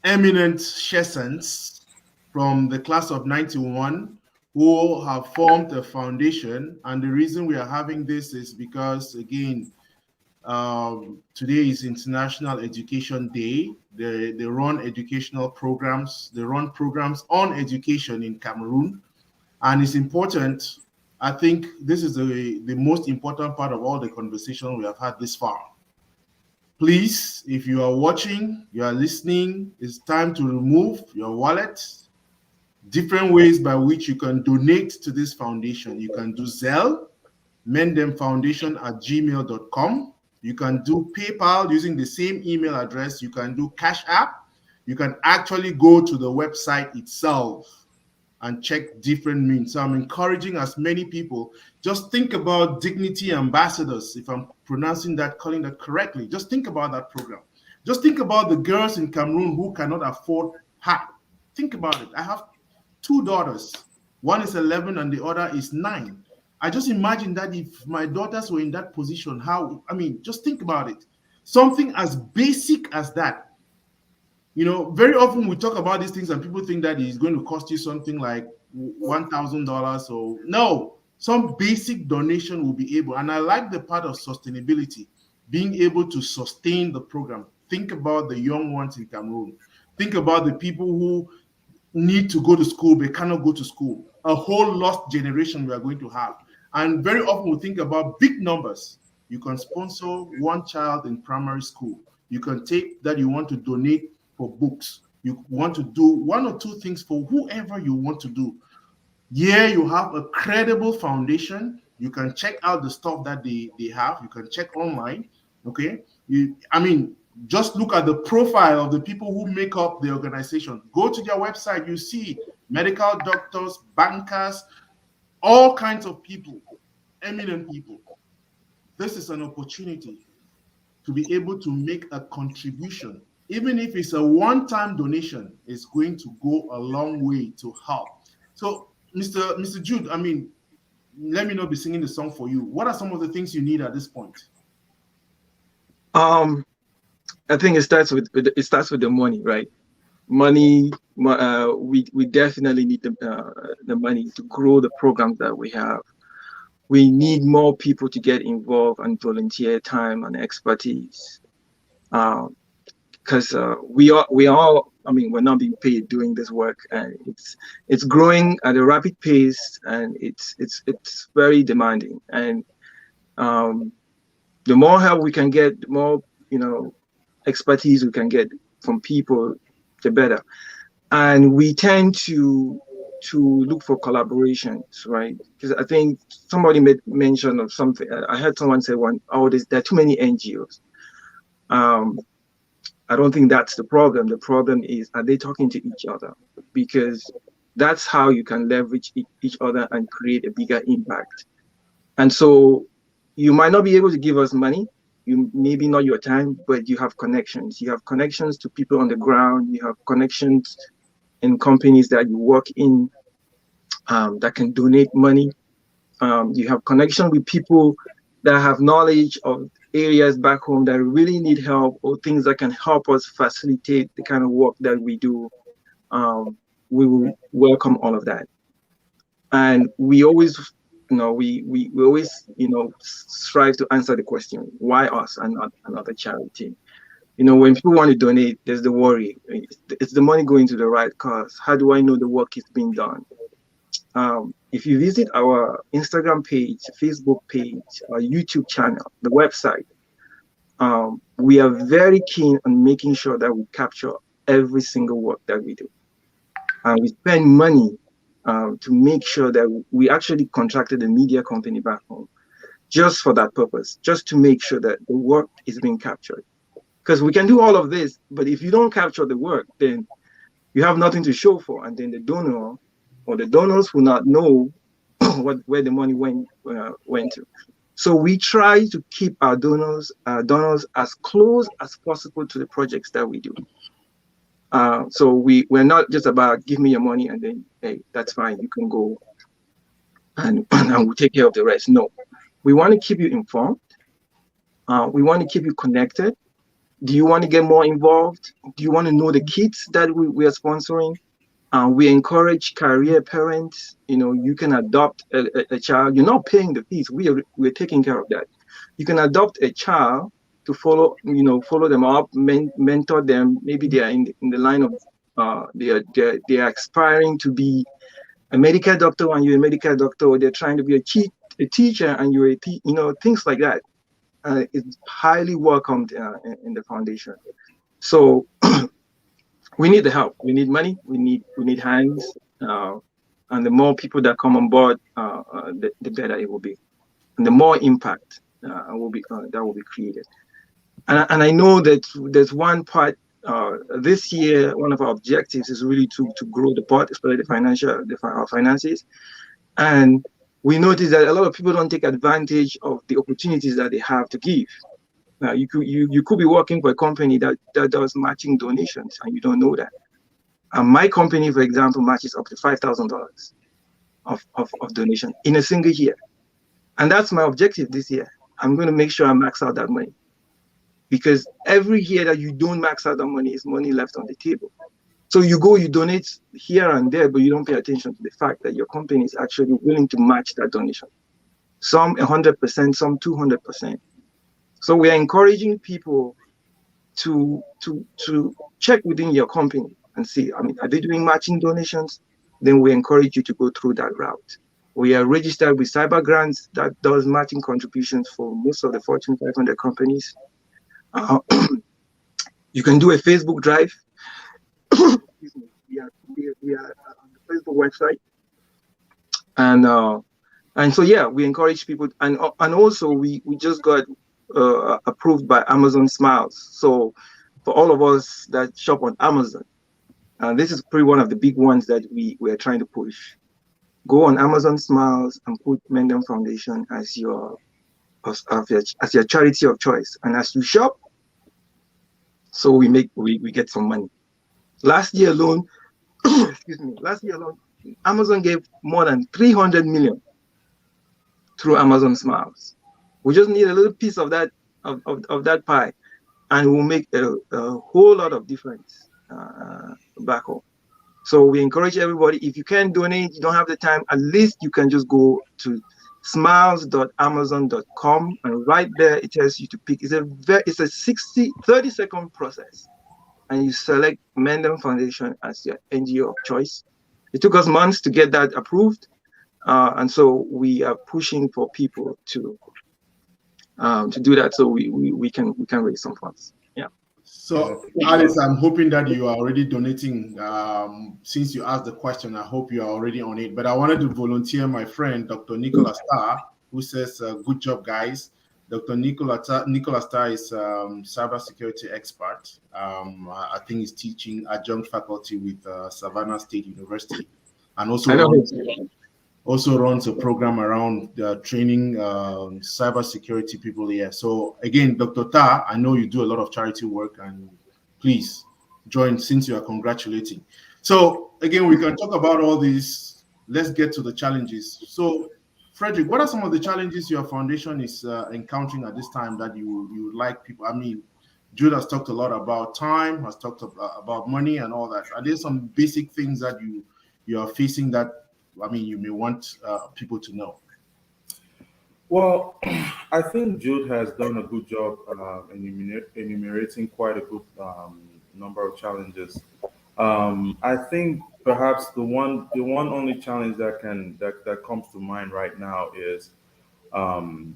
eminent Shesans from the class of 91 who have formed a foundation. And the reason we are having this is because, again, today is International Education Day. They run educational programs. They run programs on education in Cameroon. And it's important. I think this is the most important part of all the conversation we have had this far. Please, if you are watching, you are listening, it's time to remove your wallet. Different ways by which you can donate to this foundation. You can do Zelle, mendemfoundation@gmail.com. You can do PayPal using the same email address. You can do Cash App. You can actually go to the website itself and check different means. So I'm encouraging as many people, just think about Dignity Ambassadors, if I'm pronouncing that, calling that correctly. Just think about that program. Just think about the girls in Cameroon who cannot afford hat. Think about it. I have 2 daughters. One is 11 and the other is 9. I just imagine that if my daughters were in that position, just think about it. Something as basic as that. Very often we talk about these things and people think that it's going to cost you something like $1,000 or no, some basic donation will be able. And I like the part of sustainability, being able to sustain the program. Think about the young ones in Cameroon. Think about the people who need to go to school but cannot go to school. A whole lost generation we are going to have. And very often we think about big numbers. You can sponsor 1 child in primary school. You can take that you want to donate for books. You want to do 1 or 2 things for whoever you want to do. Here you have a credible foundation. You can check out the stuff that they have. You can check online. Okay. Just look at the profile of the people who make up the organization. Go to their website. You see medical doctors, bankers, all kinds of people, eminent people. This is an opportunity to be able to make a contribution. Even if it's a one-time donation, it's going to go a long way to help. So, Mr. Jude, let me not be singing the song for you. What are some of the things you need at this point? I think it starts with the money, right? Money. We definitely need the money to grow the programs that we have. We need more people to get involved and volunteer time and expertise. Because we all, we're not being paid doing this work, and it's growing at a rapid pace, and it's very demanding. And the more help we can get, the more expertise we can get from people, the better. And we tend to look for collaborations, right? Because I think somebody made mention of something. I heard someone say there are too many NGOs. I don't think that's the problem. The problem is, are they talking to each other? Because that's how you can leverage each other and create a bigger impact. And so you might not be able to give us money, maybe not your time, but you have connections. You have connections to people on the ground. You have connections in companies that you work in that can donate money. You have connection with people that have knowledge of areas back home that really need help, or things that can help us facilitate the kind of work that we do. We will welcome all of that. And we always, we always, strive to answer the question, why us and not another charity? When people want to donate, there's the worry. It's the money going to the right cause. How do I know the work is being done? If you visit our Instagram page, Facebook page, our YouTube channel, the website, we are very keen on making sure that we capture every single work that we do. And we spend money to make sure that we actually contracted a media company back home just for that purpose, just to make sure that the work is being captured. Because we can do all of this, but if you don't capture the work, then you have nothing to show for, and then the donor or the donors will not know where the money went to. So we try to keep our donors as close as possible to the projects that we do. So we're not just about give me your money and then, hey, that's fine, you can go and we'll take care of the rest. No, we want to keep you informed. We want to keep you connected. Do you want to get more involved? Do you want to know the kids that we are sponsoring? We encourage career parents. You can adopt a child. You're not paying the fees. We're taking care of that. You can adopt a child to follow them up, mentor them. Maybe they are in the line of they are aspiring to be a medical doctor, and you're a medical doctor, or they're trying to be a teacher and you're things like that. It's highly welcomed in the foundation. So we need the help. We need money. We need hands. And the more people that come on board, the better it will be, and the more impact that will be created. And I know that there's one part this year. One of our objectives is really to grow the pot, especially our finances. And we notice that a lot of people don't take advantage of the opportunities that they have to give. Now, you could be working for a company that does matching donations, and you don't know that. And my company, for example, matches up to $5,000 of donation in a single year. And that's my objective this year. I'm going to make sure I max out that money. Because every year that you don't max out that money is money left on the table. So you donate here and there, but you don't pay attention to the fact that your company is actually willing to match that donation. Some 100%, some 200%. So we are encouraging people to check within your company and see, are they doing matching donations? Then we encourage you to go through that route. We are registered with Cyber Grants that does matching contributions for most of the Fortune 500 companies. You can do a Facebook Drive. Excuse me. We are on the Facebook website, and so yeah, we encourage people, and also we just got approved by Amazon Smiles. So for all of us that shop on Amazon, this is probably one of the big ones that we are trying to push. Go on Amazon Smiles and put Mendem Foundation as your charity of choice, and as you shop, so we get some money. Last year alone, Amazon gave more than 300 million through Amazon Smiles. We just need a little piece of that pie, and we'll make a whole lot of difference back home. So we encourage everybody, if you can donate, you don't have the time, at least you can just go to smiles.amazon.com, and right there it tells you to pick. It's a 30-second process, and you select Mendem Foundation as your NGO of choice. It took us months to get that approved, and so we are pushing for people to do that, so we can raise some funds. Yeah. So Alice, I'm hoping that you are already donating. Since you asked the question, I hope you are already on it. But I wanted to volunteer my friend, Dr. Nicolas Starr, who says, good job, guys. Dr. Nicolas Starr is cybersecurity expert. I think he's teaching adjunct faculty with Savannah State University, and also runs a program around training cybersecurity people here. So again, Dr. Ta, I know you do a lot of charity work, and please join since you are congratulating. So again, we can talk about all these. Let's get to the challenges. So, Frederick, what are some of the challenges your foundation is encountering at this time that you would like people? I mean, Jude has talked a lot about time, has talked about money and all that. Are there some basic things that you are facing that, I mean, you may want people to know? Well, I think Jude has done a good job enumerating quite a good number of challenges. I think perhaps the one only challenge that comes to mind right now is, um,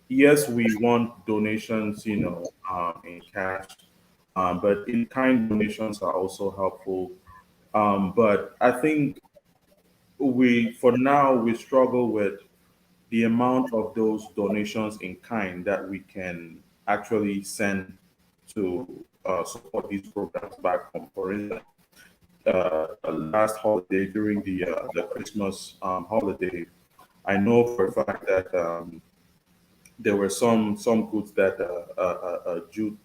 yes, we want donations, in cash, but in kind donations are also helpful. But I think for now we struggle with the amount of those donations in kind that we can actually send to support these programs back home. For instance, last holiday during the Christmas holiday, I know for a fact that there were some goods that Jude,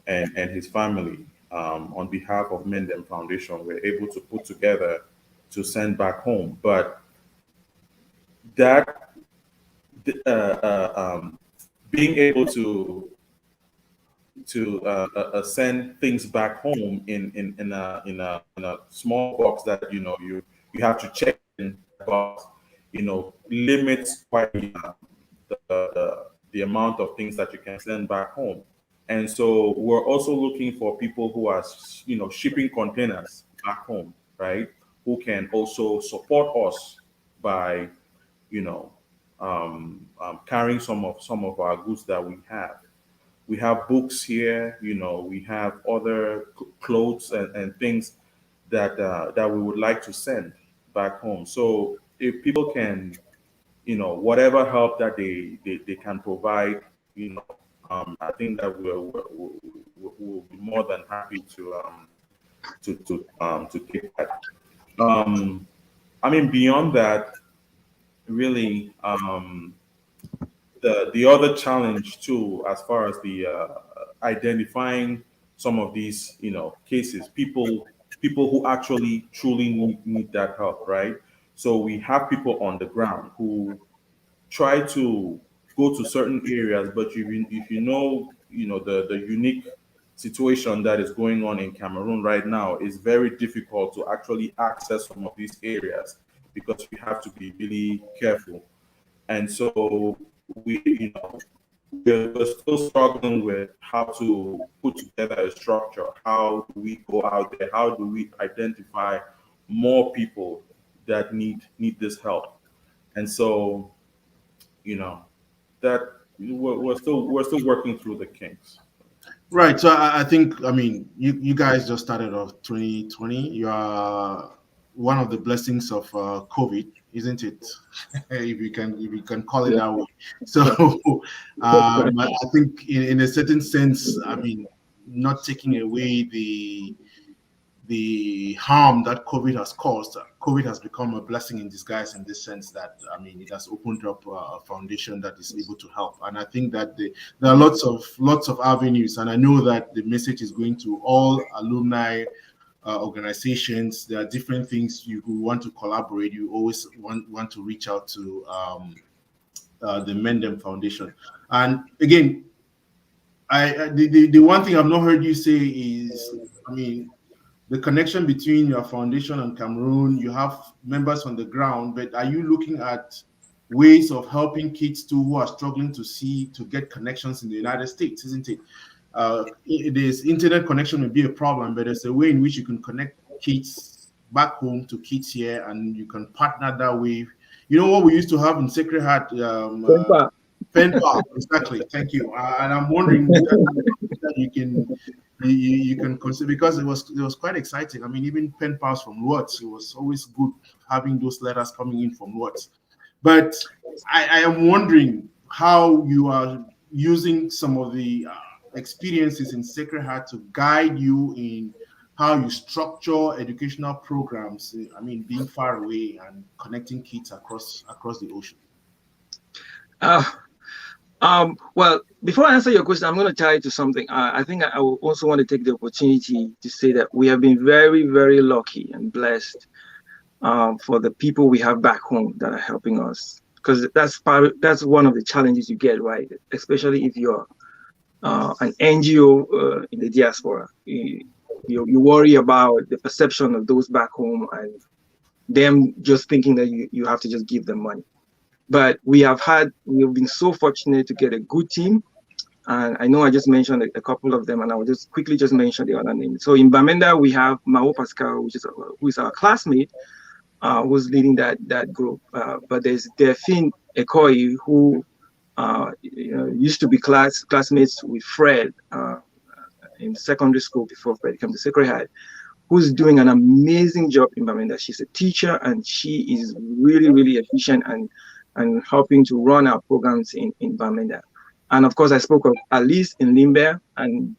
and his family, on behalf of Mendem Foundation, were able to put together to send back home. But that being able to send things back home in a small box that you have to check in box, limits quite the amount of things that you can send back home. And so we're also looking for people who are shipping containers back home, right? Who can also support us by you know carrying some of our goods that we have. We have books here, we have other clothes and things that we would like to send back home. So if people can, whatever help that they can provide, I think that we'll be more than happy to take that. Um, I mean, beyond that, really, the other challenge too, as far as the identifying some of these cases, people who actually truly need that help, right? So we have people on the ground who try to go to certain areas, but if you know the unique situation that is going on in Cameroon right now, is very difficult to actually access some of these areas because we have to be really careful. And so we're still struggling with how to put together a structure. How do we go out there? How do we identify more people that need this help? And so, you know, that we're still working through the kinks. Right. So I think, I mean, you guys just started off 2020. You are one of the blessings of COVID, isn't it? if you can call it Yeah. that way. So I think in a certain sense, I mean, not taking away the harm that COVID has caused. COVID has become a blessing in disguise in this sense that, I mean, it has opened up a foundation that is able to help. And I think that there are lots of avenues, and I know that the message is going to all alumni organizations. There are different things you want to collaborate. You always want to reach out to the Mendem Foundation. And again, the one thing I've not heard you say is, I mean, the connection between your foundation and Cameroon. You have members on the ground, but are you looking at ways of helping kids too who are struggling to get connections in the United States, isn't it? This internet connection may be a problem, but there's a way in which you can connect kids back home to kids here, and you can partner that way. You know what we used to have in Sacred Heart, Temper. pen pal, exactly. Thank you. And I'm wondering that you can consider, because it was quite exciting. I mean, even pen pals from Lords, it was always good having those letters coming in from Lords. But I am wondering how you are using some of the experiences in Sacred Heart to guide you in how you structure educational programs. I mean, being far away and connecting kids across the ocean. Ah, Well, before I answer your question, I'm going to tie it to something. I think I will also want to take the opportunity to say that we have been very, very lucky and blessed for the people we have back home that are helping us. Because that's one of the challenges you get, right? Especially if you're an NGO in the diaspora. You worry about the perception of those back home and them just thinking that you have to just give them money. But we've been so fortunate to get a good team. And I know I just mentioned a couple of them, and I will just quickly just mention the other names. So in Bamenda, we have Mao Pascal, who is our classmate, who's leading that group. But there's Delphine Ekoyi, who used to be classmates with Fred in secondary school before Fred came to Sacred Heart, who's doing an amazing job in Bamenda. She's a teacher, and she is really, really efficient and helping to run our programs in Bamenda. And of course, I spoke of Alice in Limbe, and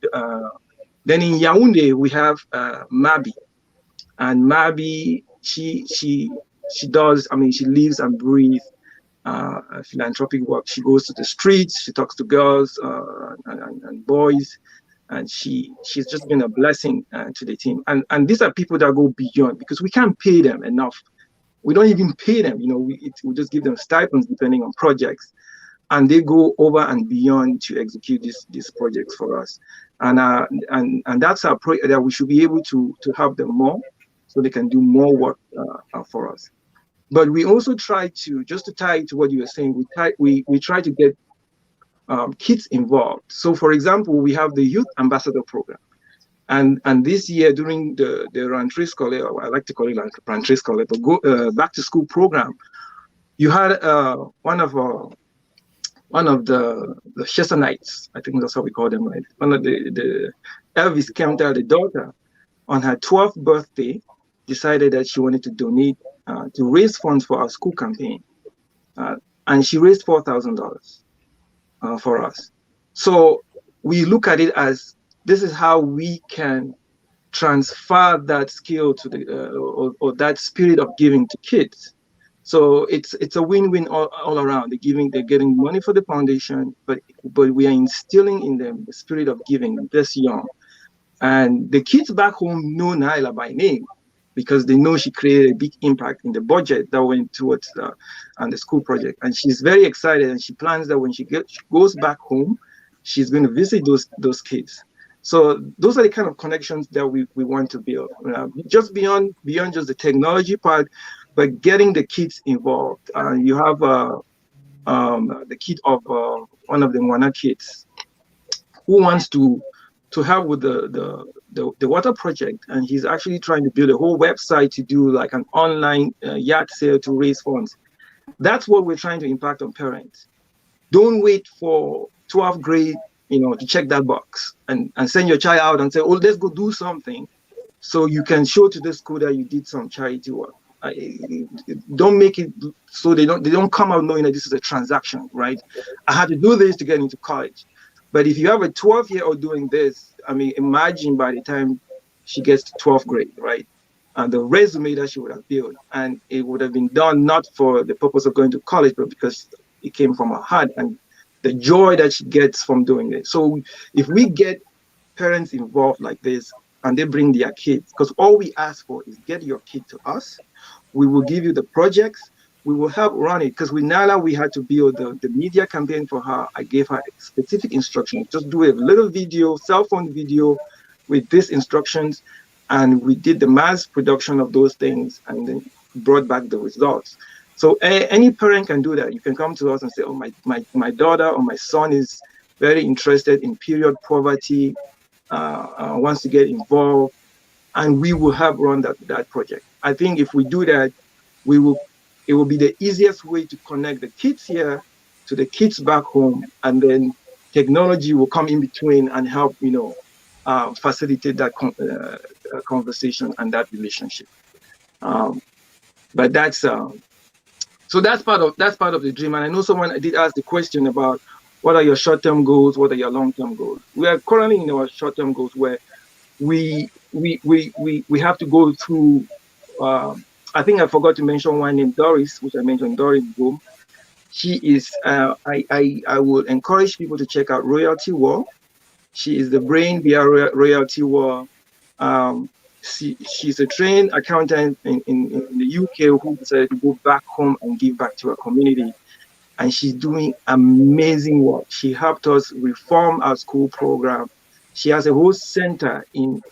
then in Yaoundé we have Mabi, and Mabi she does. I mean, she lives and breathes philanthropic work. She goes to the streets, she talks to girls and boys, and she's just been a blessing to the team. And these are people that go beyond, because we can't pay them enough. We don't even pay them. We just give them stipends depending on projects. And they go over and beyond to execute these projects for us, and that's our prayer, that we should be able to help them more, so they can do more work for us. But we also try to, just to tie to what you were saying, we try to get kids involved. So, for example, we have the Youth Ambassador Program, and this year during the Rentrée Scolaire, or I like to call it Rentrée Scolaire, but back to school program, you had one of the Chessonites, I think that's how we call them, right? One of the Elvis Kempter, the daughter, on her 12th birthday, decided that she wanted to donate to raise funds for our school campaign, and she raised $4,000 for us. So we look at it as, this is how we can transfer that skill to or that spirit of giving to kids. So it's a win-win all around. They're getting money for the foundation, but we are instilling in them the spirit of giving this young. And the kids back home know Naila by name, because they know she created a big impact in the budget that went towards the school project. And she's very excited, and she plans that when she goes back home, she's going to visit those kids. So those are the kind of connections that we want to build, just beyond just the technology part, but getting the kids involved. You have the kid of one of the Mwana kids who wants to help with the water project, and he's actually trying to build a whole website to do like an online yard sale to raise funds. That's what we're trying to impact on parents. Don't wait for 12th grade, to check that box and send your child out and say, oh, let's go do something, so you can show to the school that you did some charity work. Don't make it so they don't come out knowing that this is a transaction, right? I had to do this to get into college. But if you have a 12-year-old doing this, I mean, imagine by the time she gets to 12th grade, right? And the resume that she would have built, and it would have been done not for the purpose of going to college, but because it came from her heart and the joy that she gets from doing it. So if we get parents involved like this, and they bring their kids, because all we ask for is get your kid to us. We will give you the projects. We will help run it, because with Nala, we had to build the media campaign for her. I gave her specific instructions. Just do a little video, cell phone video with these instructions. And we did the mass production of those things and then brought back the results. So any parent can do that. You can come to us and say, oh, my daughter or my son is very interested in period poverty, wants to get involved, and we will help run that project. I think if we do that, it will be the easiest way to connect the kids here to the kids back home, and then technology will come in between and help, facilitate that conversation and that relationship. But that's so that's part of the dream. And I know someone did ask the question about what are your short-term goals, what are your long-term goals. We are currently in our short-term goals where we have to go through. I think I forgot to mention one named Doris, which I mentioned, Doris Boom. She is, I would encourage people to check out Royalty War. She is the brain behind Royalty War. She's a trained accountant in the UK who decided to go back home and give back to her community. And she's doing amazing work. She helped us reform our school program. She has a whole center in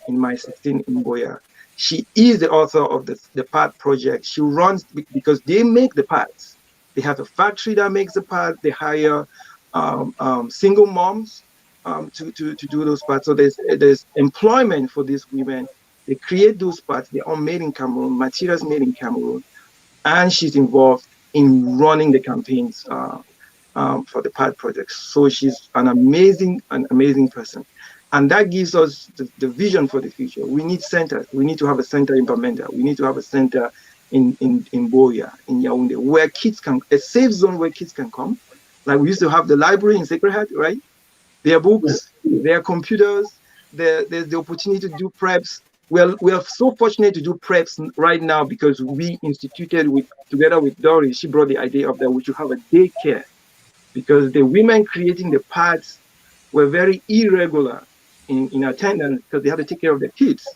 my 16 in Boya. She is the author of the part project. She runs because they make the parts. They have a factory that makes the parts. They hire single moms to do those parts. So there's employment for these women. They create those parts. They're all made in Cameroon, materials made in Cameroon, and she's involved in running the campaigns for the part projects. So she's an amazing person. And that gives us the vision for the future. We need centers. We need to have a center in Bamenda. We need to have a center in Boya, in Yaoundé, where kids can, a safe zone where kids can come. Like we used to have the library in Sacred Heart, right? There are books, there are computers, there's the opportunity to do preps. We are so fortunate to do preps right now because we instituted together with Doris, she brought the idea of that we should have a daycare because the women creating the pads were very irregular in attendance because they had to take care of their kids.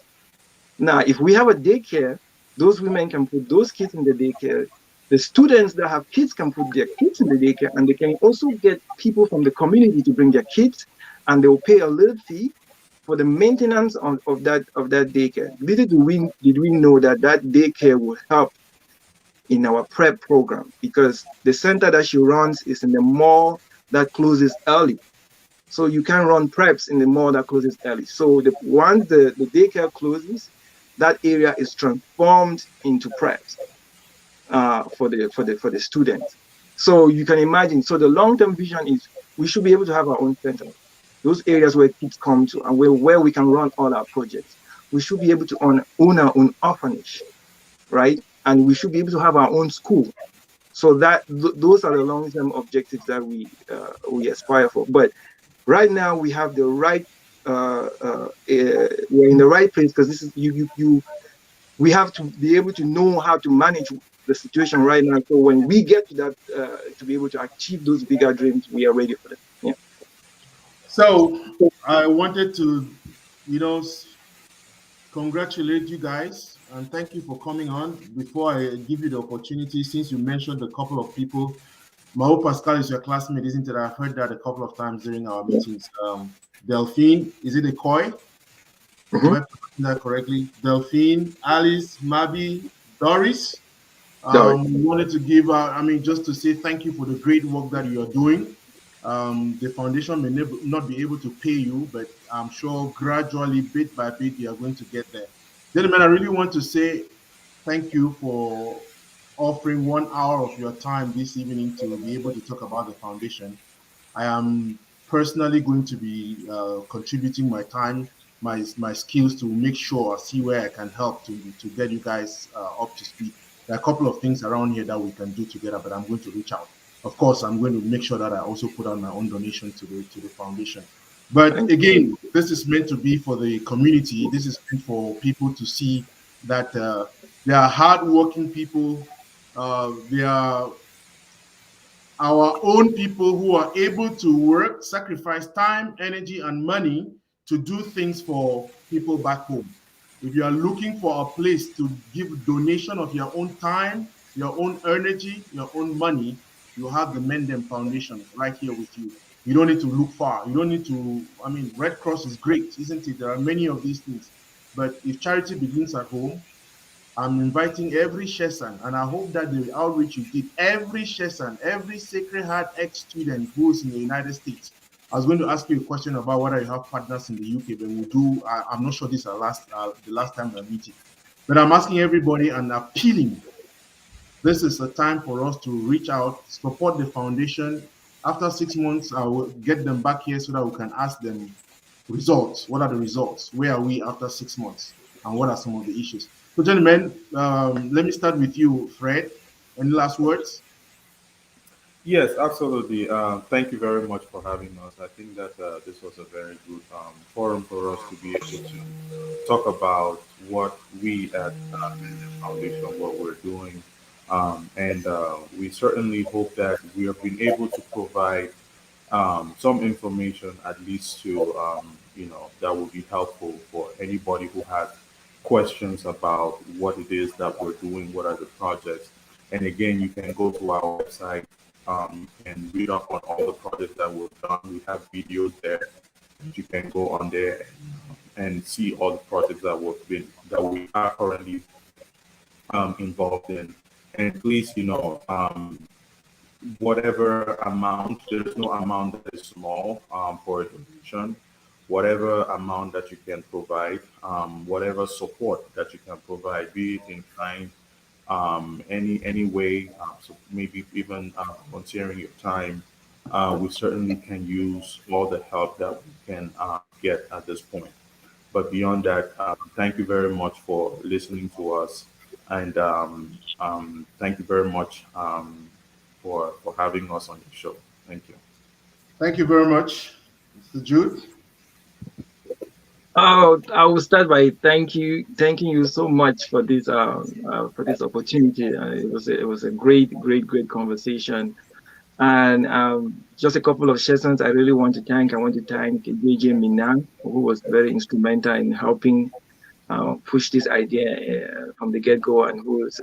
Now, if we have a daycare, those women can put those kids in the daycare. The students that have kids can put their kids in the daycare, and they can also get people from the community to bring their kids, and they will pay a little fee for the maintenance of that daycare. Little did we know that daycare will help in our prep program because the center that she runs is in the mall that closes early. So you can run preps in the mall that closes early. So once the daycare closes, that area is transformed into preps for the students. So you can imagine. So the long-term vision is we should be able to have our own center. Those areas where kids come to and where we can run all our projects. We should be able to own our own orphanage, right? And we should be able to have our own school. So those are the long-term objectives that we aspire for. But right now we have the right, we're in the right place because this is we have to be able to know how to manage the situation right now. So when we get to that, to be able to achieve those bigger dreams, we are ready for them. Yeah. So I wanted to, congratulate you guys and thank you for coming on. Before I give you the opportunity, since you mentioned a couple of people, Mao Pascal is your classmate, isn't it? I've heard that a couple of times during our meetings. Delphine, is it a Koi? Am I pronouncing that correctly? Delphine, Alice, Mabi, Doris. We wanted to give, just to say thank you for the great work that you are doing. The foundation may not be able to pay you, but I'm sure gradually, bit by bit, you are going to get there. Gentlemen, I really want to say thank you for offering 1 hour of your time this evening to be able to talk about the foundation. I am personally going to be contributing my time, my skills to make sure I see where I can help to get you guys up to speed. There are a couple of things around here that we can do together, but I'm going to reach out. Of course, I'm going to make sure that I also put out my own donation to the foundation. But again, this is meant to be for the community. This is meant for people to see that there are hardworking people. They are our own people who are able to work, sacrifice time, energy, and money to do things for people back home. If you are looking for a place to give donation of your own time, your own energy, your own money, you have the Mendem Foundation right here with you. You don't need to look far. You don't need to, Red Cross is great, isn't it? There are many of these things. But if charity begins at home, I'm inviting every Shesan, and I hope that the outreach you did, every Shesan, every Sacred Heart ex-student who's in the United States. I was going to ask you a question about whether you have partners in the UK, but we do. I'm not sure this is the last time we're meeting. But I'm asking everybody and appealing. This is a time for us to reach out, support the foundation. After 6 months, I will get them back here so that we can ask them results. What are the results? Where are we after 6 months? And what are some of the issues? So, gentlemen, let me start with you, Fred. Any last words? Yes, absolutely. Thank you very much for having us. I think that this was a very good forum for us to be able to talk about what we at the Foundation, what we're doing, And we certainly hope that we have been able to provide some information, at least to that will be helpful for anybody who has questions about what it is that we're doing, what are the projects. And again, you can go to our website. You can read up on all the projects that we've done. We have videos there. You can go on there and see all the projects that we are currently involved in. And please, whatever amount, there's no amount that is small for a donation. Whatever amount that you can provide, whatever support that you can provide, be it in kind, any way, so maybe even volunteering your time, we certainly can use all the help that we can get at this point. But beyond that, thank you very much for listening to us, and thank you very much for having us on your show. Thank you. Thank you very much, Mr. Jude. Oh, I will start by thanking you so much for this opportunity. It was a great conversation. And just a couple of sessions I really want to thank. I want to thank DJ Minang, who was very instrumental in helping push this idea from the get-go, and who's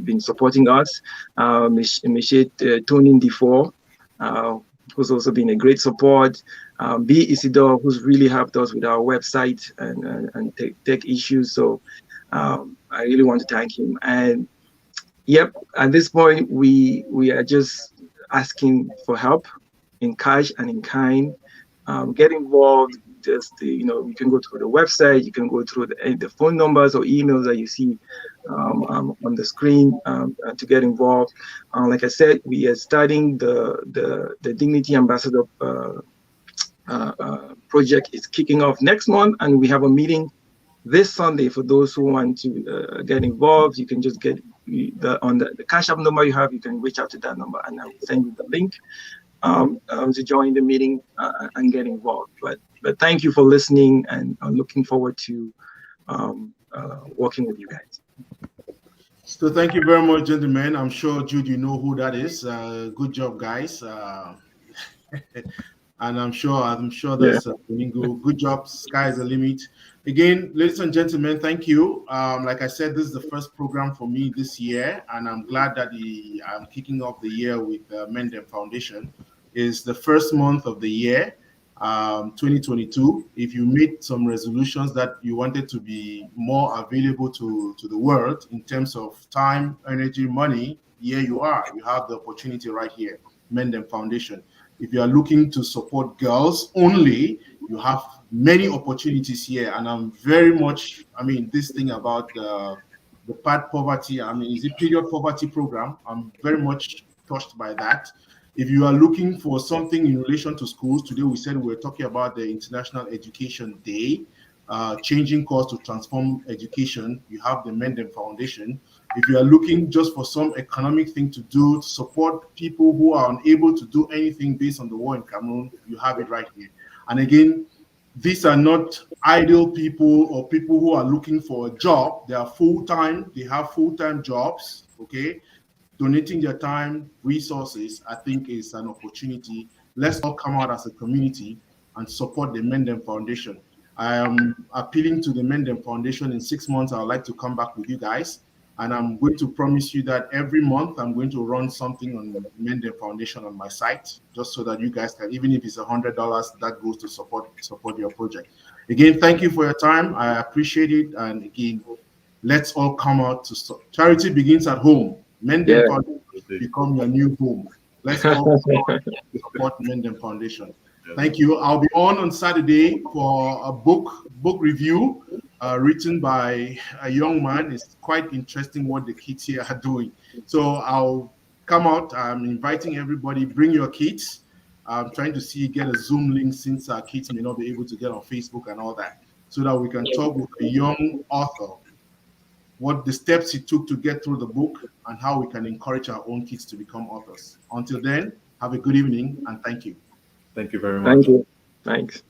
been supporting us. Michelle Tonin Defoe, who's also been a great support. B. Isidore, who's really helped us with our website and tech issues. So I really want to thank him. And yep, at this point, we are just asking for help in cash and in kind. Get involved. You can go to the website, you can go through the phone numbers or emails that you see on the screen to get involved. Like I said, we are starting the Dignity Ambassador project is kicking off next month, and we have a meeting this Sunday for those who want to get involved. You can just get on the Cash App number you have. You can reach out to that number, and I will send you the link to join the meeting and get involved. But thank you for listening, and I'm looking forward to working with you guys. So thank you very much, gentlemen. I'm sure, Jude, you know who that is. Good job, guys. And I'm sure that's Domingo. Good job. Sky's the limit. Again, ladies and gentlemen, thank you. Like I said, this is the first program for me this year, and I'm glad that I'm kicking off the year with the Mendem Foundation. It's the first month of the year, 2022. If you made some resolutions that you wanted to be more available to the world in terms of time, energy, money, here you are. You have the opportunity right here, Mendem Foundation. If you are looking to support girls only, you have many opportunities here. And I'm very much, this thing about the part poverty, is it period poverty program? I'm very much touched by that. If you are looking for something in relation to schools, today we said we're talking about the International Education Day, changing course to transform education. You have the Mendem Foundation. If you are looking just for some economic thing to do to support people who are unable to do anything based on the war in Cameroon, you have it right here. And again, these are not idle people or people who are looking for a job. They are full-time. They have full-time jobs, okay? Donating their time, resources, I think is an opportunity. Let's all come out as a community and support the Mendem Foundation. I am appealing to the Mendem Foundation. In 6 months, I would like to come back with you guys. And I'm going to promise you that every month I'm going to run something on the Mendem Foundation on my site, just so that you guys can, even if it's $100, that goes to support your project. Again, thank you for your time. I appreciate it. And again, let's all come out to charity begins at home. Mendem Foundation become your new home. Let's all support Mendem Foundation. Thank you. I'll be on Saturday for a book review written by a young man. It's quite interesting what the kids here are doing. So I'll come out. I'm inviting everybody. Bring your kids. I'm trying to get a Zoom link, since our kids may not be able to get on Facebook and all that, so that we can talk with a young author, what the steps he took to get through the book, and how we can encourage our own kids to become authors. Until then, have a good evening, and thank you. Thank you very much. Thank you. Thanks.